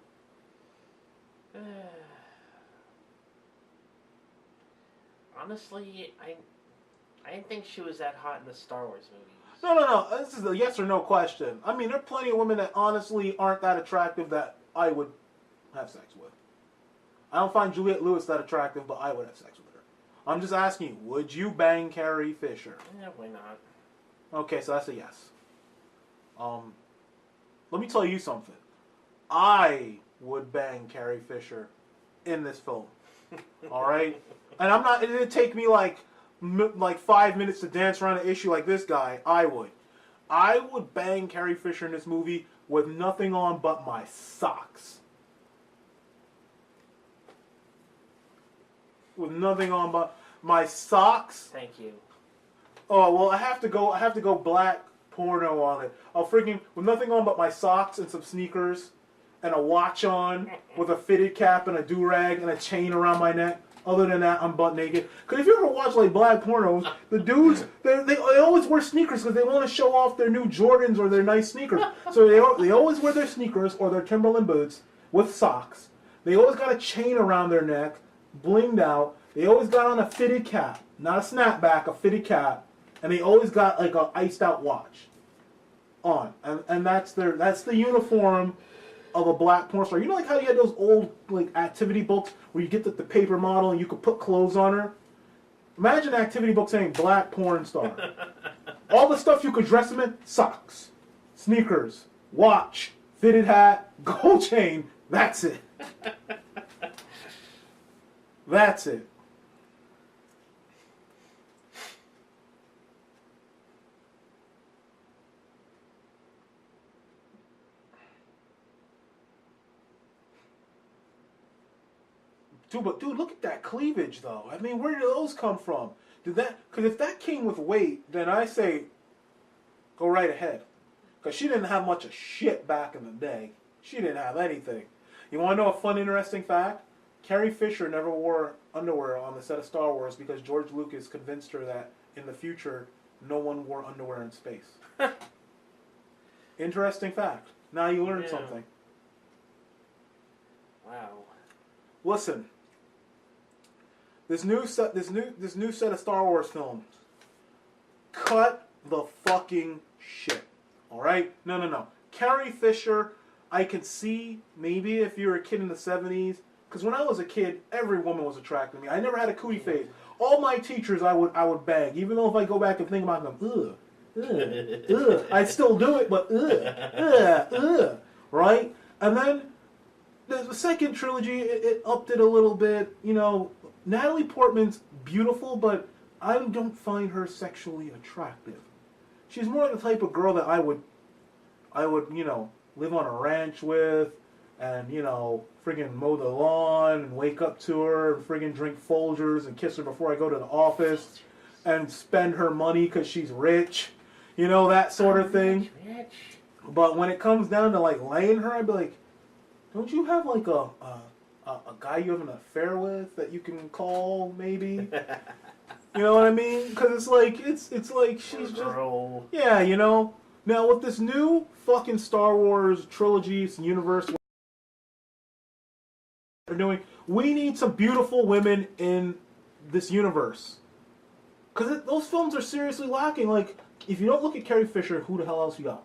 Speaker 2: Honestly, I didn't think she was that hot in the Star Wars movies.
Speaker 1: No. This is a yes or no question. I mean, there are plenty of women that honestly aren't that attractive that I would have sex with. I don't find Juliette Lewis that attractive, but I would have sex with her. I'm just asking you, would you bang Carrie Fisher?
Speaker 2: Yeah, why not?
Speaker 1: Okay, so that's a yes. Let me tell you something. I would bang Carrie Fisher in this film. All right? And I'm not, it didn't take me like 5 minutes to dance around an issue like this guy. I would bang Carrie Fisher in this movie with nothing on but my socks. With nothing on but my socks.
Speaker 2: Thank you.
Speaker 1: Oh well, I have to go black porno on it. I'll freaking with nothing on but my socks and some sneakers and a watch on with a fitted cap and a do-rag and a chain around my neck. Other than that, I'm butt naked. Because if you ever watch like black pornos, the dudes they always wear sneakers because they want to show off their new Jordans or their nice sneakers. So they always wear their sneakers or their Timberland boots with socks. They always got a chain around their neck, blinged out. They always got on a fitted cap, not a snapback, a fitted cap, and they always got like a iced out watch on, and that's the uniform of a black porn star. You know, like how you had those old like activity books where you get the paper model and you could put clothes on her. Imagine an activity book saying black porn star. All the stuff you could dress them in: socks, sneakers, watch, fitted hat, gold chain. That's it. That's it. Dude, look at that cleavage, though. I mean, where did those come from? Because if that came with weight, then I say, go right ahead. Because she didn't have much of shit back in the day. She didn't have anything. You want to know a fun, interesting fact? Carrie Fisher never wore underwear on the set of Star Wars because George Lucas convinced her that in the future, no one wore underwear in space. Interesting fact. Now you learned something.
Speaker 2: Wow.
Speaker 1: Listen. This new set of Star Wars films. Cut the fucking shit. All right? No. Carrie Fisher, I could see maybe if you were a kid in the 70s, because when I was a kid, every woman was attracted to me. I never had a cootie phase. All my teachers I would bang, even though if I go back and think about them, I'd still do it, but right? And then the second trilogy, it upped it a little bit. You know, Natalie Portman's beautiful, but I don't find her sexually attractive. She's more like the type of girl that I would, live on a ranch with, and, friggin' mow the lawn, and wake up to her, and friggin' drink Folgers, and kiss her before I go to the office, and spend her money because she's rich, that sort of thing.
Speaker 2: Rich. But
Speaker 1: when it comes down to, like, laying her, I'd be like, don't you have, like, a guy you have an affair with that you can call, maybe? You know what I mean? Because it's like she's
Speaker 2: girl.
Speaker 1: Just... Yeah, Now, with this new fucking Star Wars trilogy universe they're doing, we need some beautiful women in this universe. Because those films are seriously lacking. Like, if you don't look at Carrie Fisher, who the hell else you got?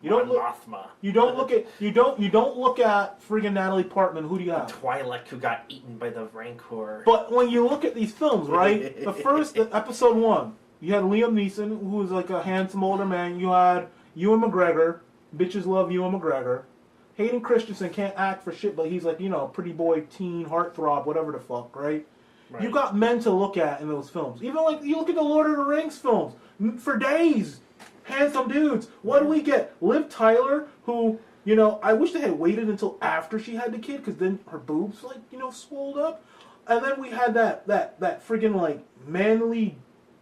Speaker 1: You don't look.
Speaker 2: Mothma.
Speaker 1: You don't look at friggin' Natalie Portman. Who do you have?
Speaker 2: Twi'lek, who got eaten by the Rancor.
Speaker 1: But when you look at these films, right? Episode 1, you had Liam Neeson, who was like a handsome older man. You had Ewan McGregor. Bitches love Ewan McGregor. Hayden Christensen can't act for shit, but he's like, pretty boy, teen, heartthrob, whatever the fuck, right? You got men to look at in those films. Even like you look at the Lord of the Rings films for days. Handsome dudes. What do we get? Liv Tyler, who, I wish they had waited until after she had the kid, because then her boobs, like, swolled up. And then we had that friggin' like manly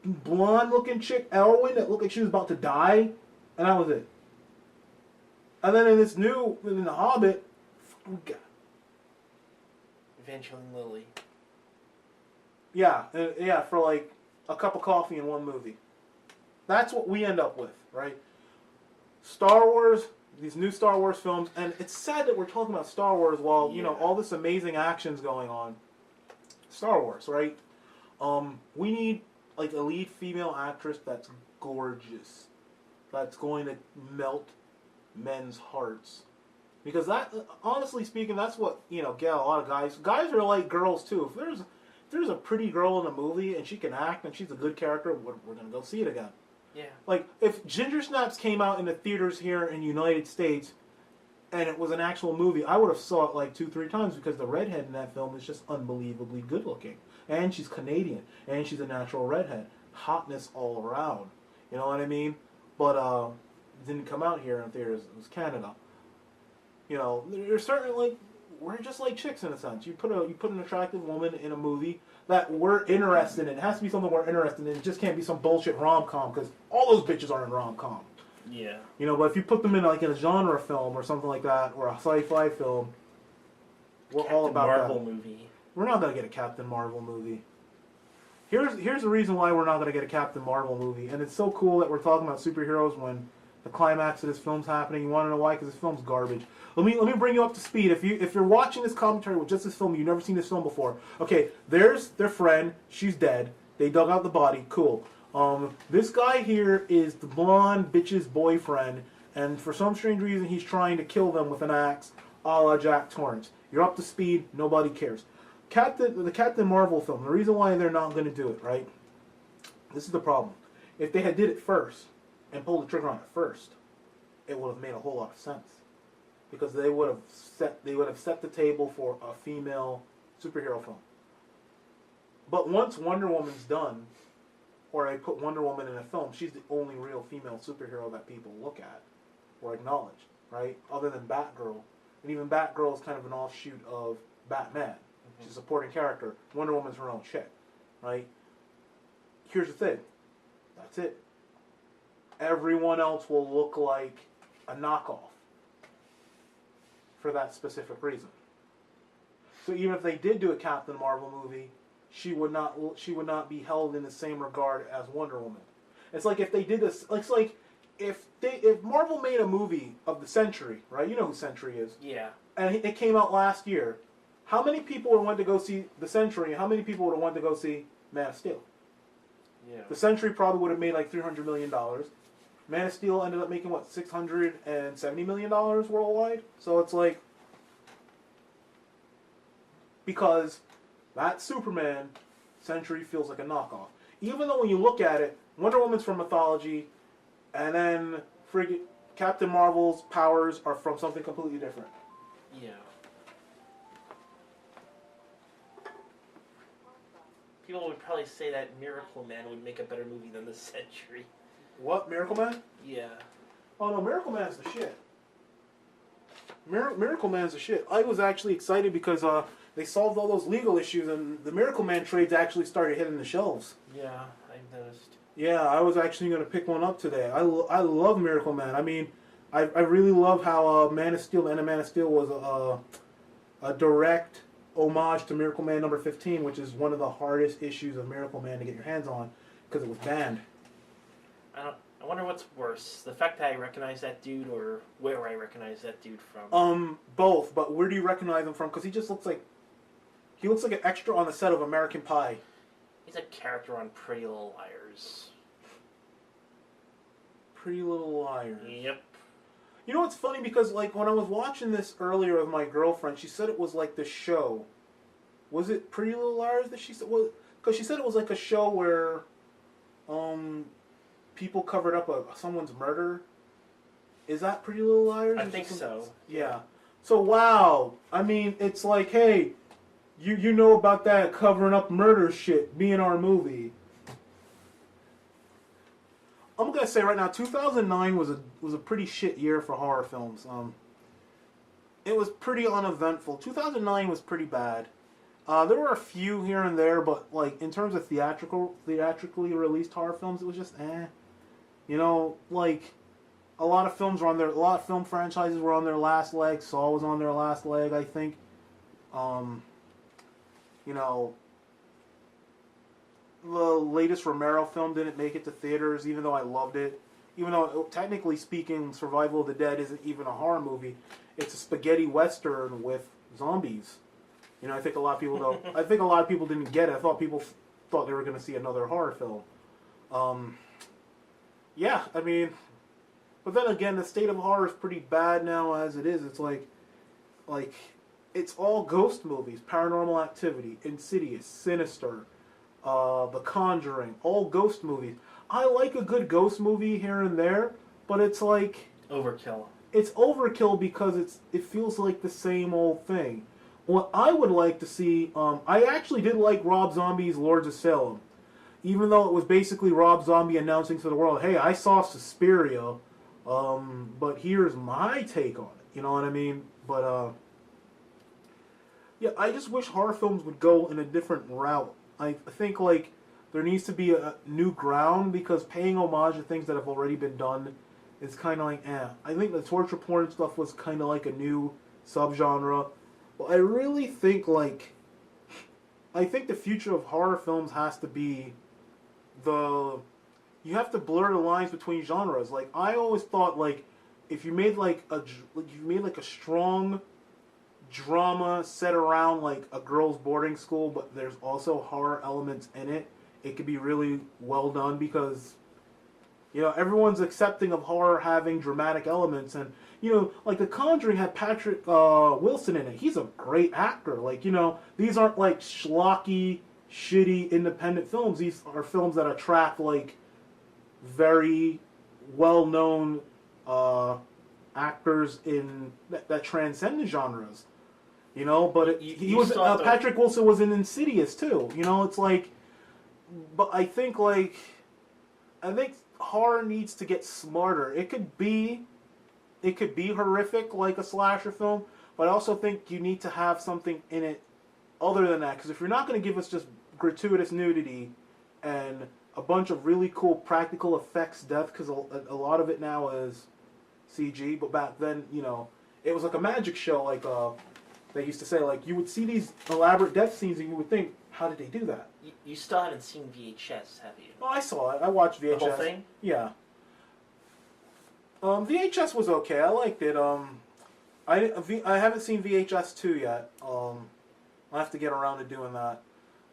Speaker 1: blonde looking chick Elwyn that looked like she was about to die, and that was it. And then in the Hobbit, we got
Speaker 2: Evangeline Lilly.
Speaker 1: yeah, for like a cup of coffee in one movie. That's what we end up with, right? Star Wars, these new Star Wars films, and it's sad that we're talking about Star Wars while you know all this amazing action's going on. Star Wars, right? We need like a lead female actress that's gorgeous, that's going to melt men's hearts, because that, honestly speaking, that's what get a lot of guys. Guys are like girls too. If there's a pretty girl in a movie and she can act and she's a good character, we're gonna go see it again.
Speaker 2: Yeah.
Speaker 1: Like if Ginger Snaps came out in the theaters here in the United States, and it was an actual movie, I would have saw it like 2-3 times because the redhead in that film is just unbelievably good looking. And she's Canadian. And she's a natural redhead. Hotness all around. You know what I mean? But it didn't come out here in theaters. It was Canada. You know, there's certain, like, we're just like chicks in a sense. You put an attractive woman in a movie that we're interested in. It has to be something we're interested in. It just can't be some bullshit rom-com, because all those bitches are in rom-com.
Speaker 2: Yeah.
Speaker 1: You know, but if you put them in like in a genre film or something like that, or a sci-fi film, we're
Speaker 2: Captain
Speaker 1: all about
Speaker 2: Marvel
Speaker 1: that.
Speaker 2: movie.
Speaker 1: We're not gonna get a Captain Marvel movie. Here's the reason why we're not gonna get a Captain Marvel movie, and it's so cool that we're talking about superheroes when the climax of this film's happening. You want to know why? Because this film's garbage. Let me bring you up to speed. If you're watching this commentary with just this film, you've never seen this film before. Okay, there's their friend. She's dead. They dug out the body. Cool. This guy here is the blonde bitch's boyfriend, and for some strange reason, he's trying to kill them with an axe, a la Jack Torrance. You're up to speed. Nobody cares. The Captain Marvel film. The reason why they're not going to do it, right? This is the problem. If they had did it first and pulled the trigger on it first, it would have made a whole lot of sense, because they would have set the table for a female superhero film. But once Wonder Woman's done, or I put Wonder Woman in a film, she's the only real female superhero that people look at or acknowledge, right? Other than Batgirl. And even Batgirl is kind of an offshoot of Batman. She's a supporting character. Wonder Woman's her own chick, right? Here's the thing. That's it. Everyone else will look like a knockoff for that specific reason. So even if they did do a Captain Marvel movie, she would not be held in the same regard as Wonder Woman. It's like if they did this. It's like if Marvel made a movie of the Century, right? You know who Century is.
Speaker 2: Yeah.
Speaker 1: And it came out last year. How many people would want to go see the Century? And how many people would want to go see Man of Steel?
Speaker 2: Yeah.
Speaker 1: The Century probably would have made like $300 million. Man of Steel ended up making what, $670 million worldwide. So it's like, because that Superman, Century feels like a knockoff. Even though when you look at it, Wonder Woman's from mythology, and then Captain Marvel's powers are from something completely different.
Speaker 2: Yeah. People would probably say that Miracle Man would make a better movie than The Century.
Speaker 1: What, Miracle Man?
Speaker 2: Yeah.
Speaker 1: Oh no, Miracle Man's the shit. Miracle Man's the shit. I was actually excited because they solved all those legal issues, and the Miracle Man trades actually started hitting the shelves.
Speaker 2: Yeah, I noticed.
Speaker 1: Yeah, I was actually going to pick one up today. I love Miracle Man. I mean, I really love how Man of Steel, the end of Man of Steel was a direct homage to Miracle Man number 15, which is one of the hardest issues of Miracle Man to get your hands on because it was banned.
Speaker 2: I wonder what's worse, the fact that I recognize that dude or where I recognize that dude from.
Speaker 1: Both. But where do you recognize him from? Because he just looks like an extra on the set of American Pie.
Speaker 2: He's a character on Pretty Little Liars.
Speaker 1: Pretty Little Liars.
Speaker 2: Yep.
Speaker 1: You know what's funny? Because like when I was watching this earlier with my girlfriend, she said it was like the show. Was it Pretty Little Liars that she said was? Because she said it was like a show where, people covered up someone's murder. Is that Pretty Little Liars?
Speaker 2: I think so.
Speaker 1: Yeah. So wow. I mean, it's like, hey, you know about that covering up murder shit? Be in our movie. I'm gonna say right now, 2009 was a pretty shit year for horror films. It was pretty uneventful. 2009 was pretty bad. There were a few here and there, but like in terms of theatrically released horror films, it was just eh. You know, like a lot of films were on their, a lot of film franchises were on their last leg. Saw was on their last leg, I think. Um, you know, the latest Romero film didn't make it to theaters, even though I loved it. Even though, technically speaking, Survival of the Dead isn't even a horror movie. It's a spaghetti western with zombies. You know, I think a lot of people don't. I think a lot of people didn't get it. I thought people thought they were going to see another horror film. Yeah, I mean, but then again, the state of horror is pretty bad now as it is. It's like, it's all ghost movies, Paranormal Activity, Insidious, Sinister, The Conjuring, all ghost movies. I like a good ghost movie here and there, but it's like
Speaker 2: overkill.
Speaker 1: It's overkill because it feels like the same old thing. What I would like to see, I actually did like Rob Zombie's Lords of Salem, even though it was basically Rob Zombie announcing to the world, "Hey, I saw Suspiria, but here's my take on it." You know what I mean? But yeah, I just wish horror films would go in a different route. I think like there needs to be a new ground because paying homage to things that have already been done is kind of like eh. I think the torture porn stuff was kind of like a new subgenre. Well, I really think like I think the future of horror films has to be you have to blur the lines between genres. Like I always thought like if you made like a strong drama set around like a girls' boarding school, but there's also horror elements in it, it could be really well done because you know everyone's accepting of horror having dramatic elements, and you know like The Conjuring had Patrick Wilson in it. He's a great actor. Like you know these aren't like schlocky, shitty independent films. These are films that attract like very well-known actors in that transcend the genres. You know, but he was Patrick Wilson was in Insidious too. You know, it's like, but I think horror needs to get smarter. It could be horrific like a slasher film, but I also think you need to have something in it other than that. Because if you're not going to give us just gratuitous nudity and a bunch of really cool practical effects death, because a lot of it now is CG, but back then, you know, it was like a magic show, like they used to say, like, you would see these elaborate death scenes and you would think, how did they do that?
Speaker 2: You still haven't seen VHS, have you?
Speaker 1: Oh, I saw it. I watched VHS.
Speaker 2: The whole thing?
Speaker 1: Yeah. VHS was okay. I liked it. I haven't seen VHS 2 yet. I'll have to get around to doing that.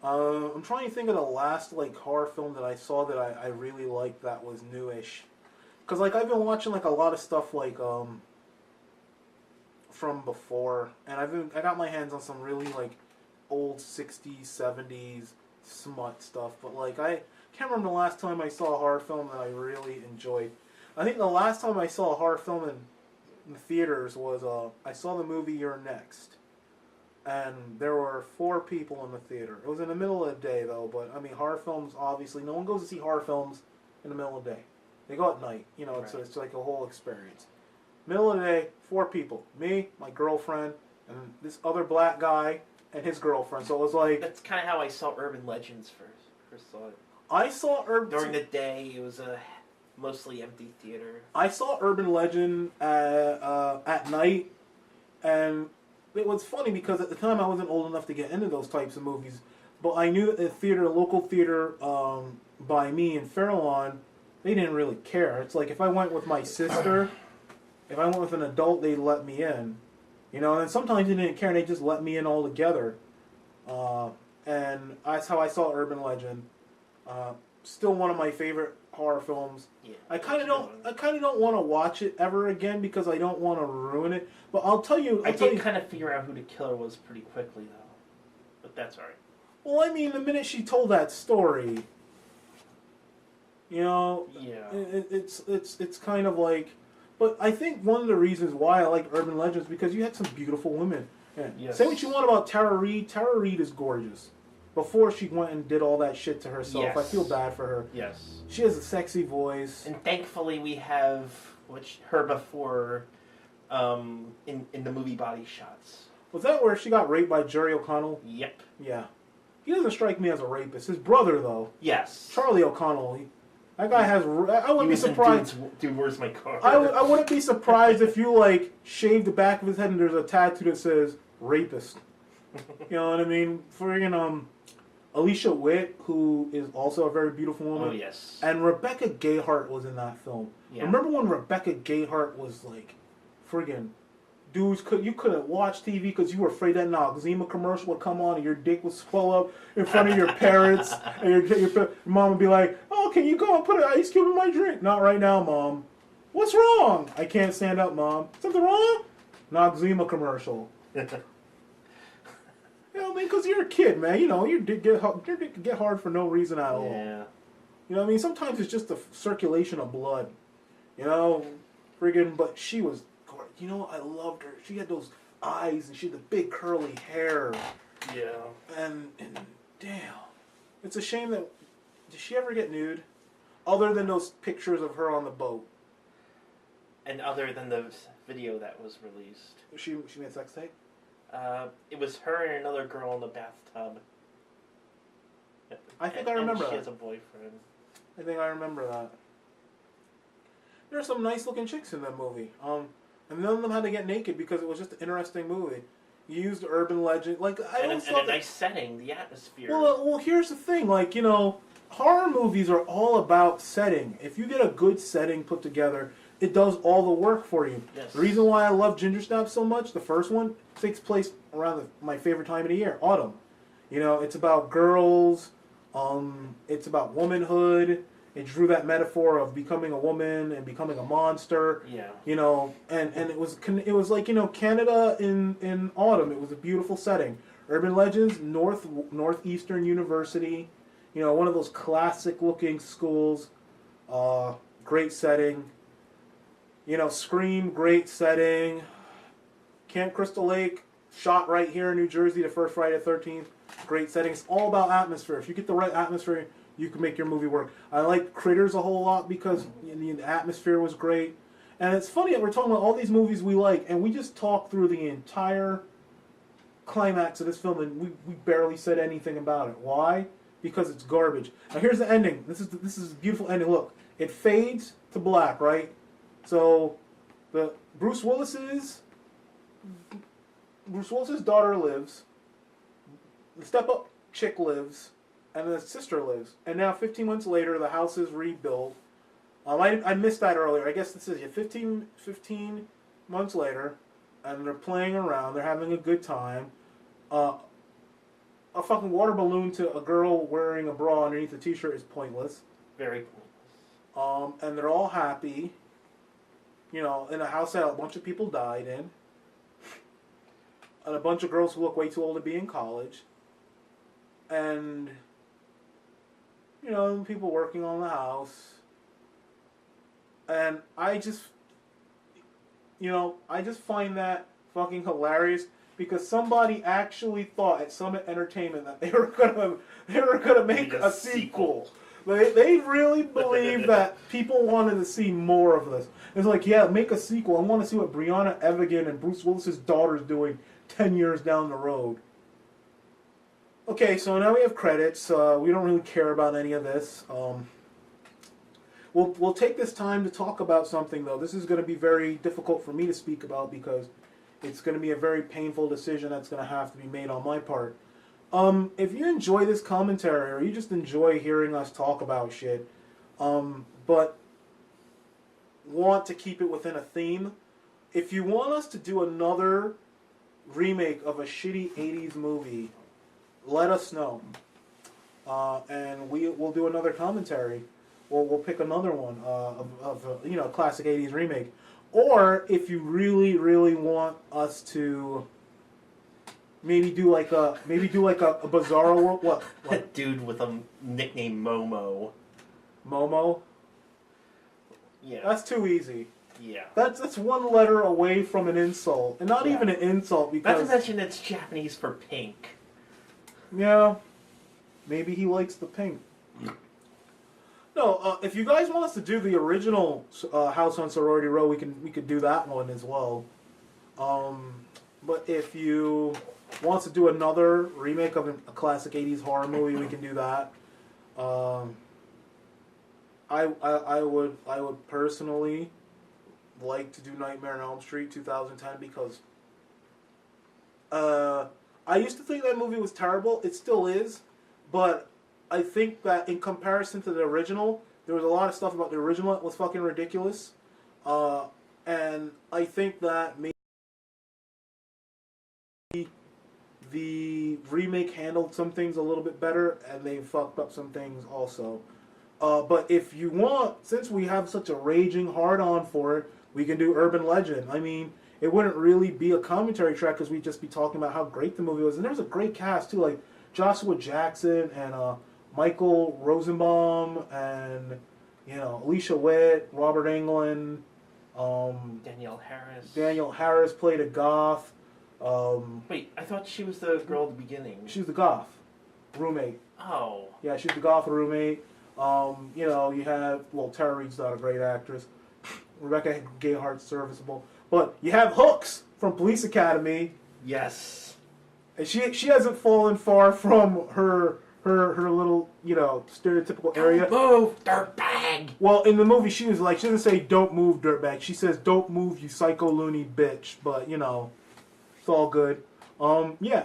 Speaker 1: I'm trying to think of the last like horror film that I saw that I really liked that was newish. Because like I've been watching like a lot of stuff like from before, and I got my hands on some really like old 60s, 70s smut stuff, but like I can't remember the last time I saw a horror film that I really enjoyed. I think the last time I saw a horror film in the theaters was I saw the movie You're Next, and there were 4 people in the theater. It was in the middle of the day though, but I mean horror films obviously no one goes to see horror films in the middle of the day. They go at night, you know. Right. It's like a whole experience. Middle of the day, 4 people: me, my girlfriend, and this other black guy and his girlfriend. So it was like
Speaker 2: that's kind of how I saw Urban Legends first saw it.
Speaker 1: I saw
Speaker 2: during the day. It was a mostly empty theater.
Speaker 1: I saw Urban Legend at night, and it was funny because at the time I wasn't old enough to get into those types of movies, but I knew that the local theater by me in Fairlawn, they didn't really care. It's like if I went with my sister, if I went with an adult, they'd let me in. You know, and sometimes they didn't care and they just let me in altogether. And that's how I saw Urban Legend. Still one of my favorite horror films. Yeah, I kind of don't want to watch it ever again because I don't want to ruin it. But I'll tell you,
Speaker 2: I did kind of figure out who the killer was pretty quickly though. But that's alright.
Speaker 1: Well, I mean, the minute she told that story, you know,
Speaker 2: yeah,
Speaker 1: it's kind of like. But I think one of the reasons why I like Urban Legends is because you had some beautiful women. Yes. Say what you want about Tara Reid. Tara Reid is gorgeous. Before she went and did all that shit to herself, yes. I feel bad for her.
Speaker 2: Yes.
Speaker 1: She has a sexy voice.
Speaker 2: And thankfully we have her before in the movie Body Shots.
Speaker 1: Was that where she got raped by Jerry O'Connell?
Speaker 2: Yep.
Speaker 1: Yeah. He doesn't strike me as a rapist. His brother, though.
Speaker 2: Yes.
Speaker 1: Charlie O'Connell. That guy has... I wouldn't be surprised...
Speaker 2: Dude, where's my car?
Speaker 1: I wouldn't be surprised if you, like, shave the back of his head and there's a tattoo that says, rapist. You know what I mean? Friggin', Alicia Witt, who is also a very beautiful woman.
Speaker 2: Oh, yes.
Speaker 1: And Rebecca Gayheart was in that film.
Speaker 2: Yeah.
Speaker 1: Remember when Rebecca Gayheart was, like, friggin'... Dudes, you couldn't watch TV because you were afraid that Noxzema commercial would come on and your dick would swell up in front of your parents. And your mom would be like, oh, can you go and put an ice cube in my drink? Not right now, Mom. What's wrong? I can't stand up, Mom. Something wrong? Noxzema commercial. You know what I mean? Because you're a kid, man. You know, your dick can get hard for no reason at all.
Speaker 2: Yeah.
Speaker 1: You know what I mean? Sometimes it's just the circulation of blood. You know? Friggin', but she was... You know, I loved her. She had those eyes and she had the big curly hair.
Speaker 2: Yeah.
Speaker 1: And damn. It's a shame that... Did she ever get nude? Other than those pictures of her on the boat.
Speaker 2: And other than the video that was released.
Speaker 1: She made a sex tape?
Speaker 2: It was her and another girl in the bathtub.
Speaker 1: I think I remember
Speaker 2: and she
Speaker 1: that.
Speaker 2: has a boyfriend.
Speaker 1: I think I remember that. There are some nice looking chicks in that movie. And none of them had to get naked because it was just an interesting movie. You used urban legend, like
Speaker 2: And a nice setting, the atmosphere.
Speaker 1: Well, here's the thing, like, you know, horror movies are all about setting. If you get a good setting put together, it does all the work for you.
Speaker 2: Yes.
Speaker 1: The reason why I love Ginger Snaps so much, the first one takes place around my favorite time of the year, autumn. You know, it's about girls. It's about womanhood. It drew that metaphor of becoming a woman and becoming a monster.
Speaker 2: Yeah.
Speaker 1: You know, and it was like, you know, Canada in autumn. It was a beautiful setting. Urban Legends, Northeastern University. You know, one of those classic looking schools. Great setting. You know, Scream, great setting. Camp Crystal Lake, shot right here in New Jersey, the first Friday the 13th. Great setting. It's all about atmosphere. If you get the right atmosphere, you can make your movie work. I like Critters a whole lot because the atmosphere was great. And it's funny that we're talking about all these movies we like, and we just talked through the entire climax of this film, and we barely said anything about it. Why? Because it's garbage. Now here's the ending. This is a beautiful ending. Look, it fades to black, right? So the Bruce Willis's daughter lives. The step-up chick lives. And the sister lives. And now 15 months later, the house is rebuilt. I missed that earlier. I guess this is 15 months later, and they're playing around. They're having a good time. A fucking water balloon to a girl wearing a bra underneath a t-shirt is pointless.
Speaker 2: Very pointless.
Speaker 1: And they're all happy. You know, in a house that a bunch of people died in. And a bunch of girls who look way too old to be in college. And... you know, people working on the house. And I just find that fucking hilarious because somebody actually thought at Summit Entertainment that they were gonna make a sequel. They really believe that people wanted to see more of this. It's like, yeah, make a sequel. I want to see what Brianna Evigan and Bruce Willis's daughter's doing 10 years down the road. Okay, so now we have credits. We don't really care about any of this. We'll take this time to talk about something, though. This is going to be very difficult for me to speak about because it's going to be a very painful decision that's going to have to be made on my part. If you enjoy this commentary or you just enjoy hearing us talk about shit, but want to keep it within a theme, if you want us to do another remake of a shitty 80s movie, let us know, and we'll do another commentary, or we'll pick another one of a classic 80s remake. Or if you really, really want us to maybe do like a Bizarro World. What?
Speaker 2: That dude with a nickname Momo.
Speaker 1: Momo.
Speaker 2: Yeah.
Speaker 1: That's too easy.
Speaker 2: Yeah.
Speaker 1: That's one letter away from an insult, and not even an insult because.
Speaker 2: Not to mention it's Japanese for pink.
Speaker 1: Yeah, maybe he likes the pink. No, if you guys want us to do the original House on Sorority Row, we could do that one as well. But But if you want to do another remake of a classic 80s horror movie, we can do that. I would personally like to do Nightmare on Elm Street 2010 because I used to think that movie was terrible. It still is, but I think that in comparison to the original, there was a lot of stuff about the original that was fucking ridiculous. And I think that maybe the remake handled some things a little bit better, and they fucked up some things also. But if you want, since we have such a raging hard-on for it, we can do Urban Legend. I mean, it wouldn't really be a commentary track because we'd just be talking about how great the movie was. And there's a great cast, too, like Joshua Jackson and Michael Rosenbaum and, Alicia Witt, Robert Englund.
Speaker 2: Danielle Harris.
Speaker 1: Danielle Harris played a goth.
Speaker 2: Wait, I thought she was the girl at the beginning.
Speaker 1: She was the goth roommate.
Speaker 2: Oh.
Speaker 1: Yeah, she was the goth roommate. You have, Tara Reid's not a great actress. Rebecca Gayhart's serviceable. But you have Hooks from Police Academy.
Speaker 2: Yes.
Speaker 1: And she hasn't fallen far from her little, stereotypical area.
Speaker 2: Don't move, dirtbag!
Speaker 1: Well, in the movie, she doesn't say, don't move, dirtbag. She says, don't move, you psycho loony bitch. But, it's all good.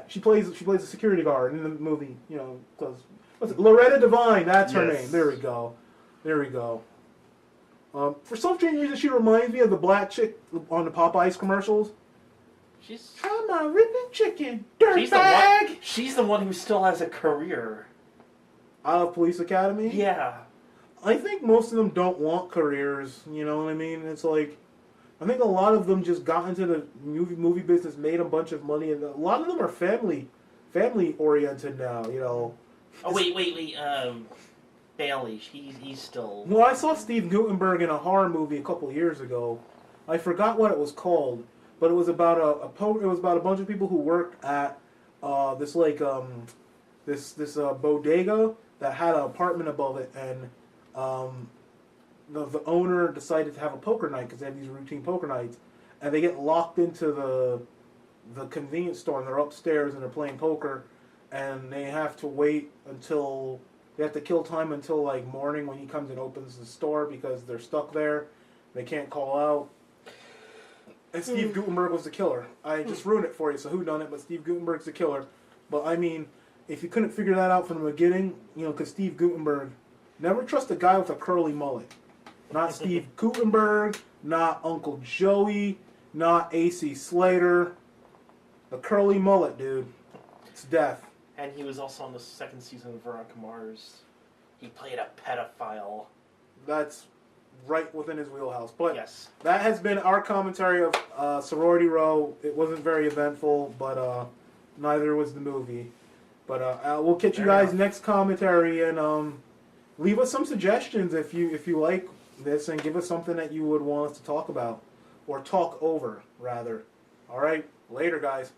Speaker 1: She plays a security guard in the movie, because... Loretta Devine, that's her name. There we go. For some strange reason, she reminds me of the black chick on the Popeyes commercials.
Speaker 2: She's...
Speaker 1: Try my ripping chicken, dirtbag!
Speaker 2: She's the one who still has a career.
Speaker 1: Out of Police Academy?
Speaker 2: Yeah.
Speaker 1: I think most of them don't want careers, you know what I mean? It's like, I think a lot of them just got into the movie business, made a bunch of money, and a lot of them are family-oriented now,
Speaker 2: Oh, wait. Bailey, he's still...
Speaker 1: Well, I saw Steve Guttenberg in a horror movie a couple years ago. I forgot what it was called, but it was about a bunch of people who worked at this bodega that had an apartment above it, and the owner decided to have a poker night because they have these routine poker nights, and they get locked into the convenience store, and they're upstairs and they're playing poker, and they have to wait until... They have to kill time until morning when he comes and opens the store because they're stuck there. They can't call out. And Steve Guttenberg was the killer. I just ruined it for you, so who done it? But Steve Guttenberg's the killer. But I mean, if you couldn't figure that out from the beginning, because Steve Guttenberg, never trust a guy with a curly mullet. Not Steve Guttenberg, not Uncle Joey, not AC Slater. The curly mullet, dude. It's death.
Speaker 2: And he was also on the second season of Veronica Mars. He played a pedophile.
Speaker 1: That's right within his wheelhouse. But
Speaker 2: yes,
Speaker 1: that has been our commentary of Sorority Row. It wasn't very eventful, but neither was the movie. But we'll catch you guys next commentary, and leave us some suggestions if you like this, and give us something that you would want us to talk about, or talk over, rather. All right, later, guys.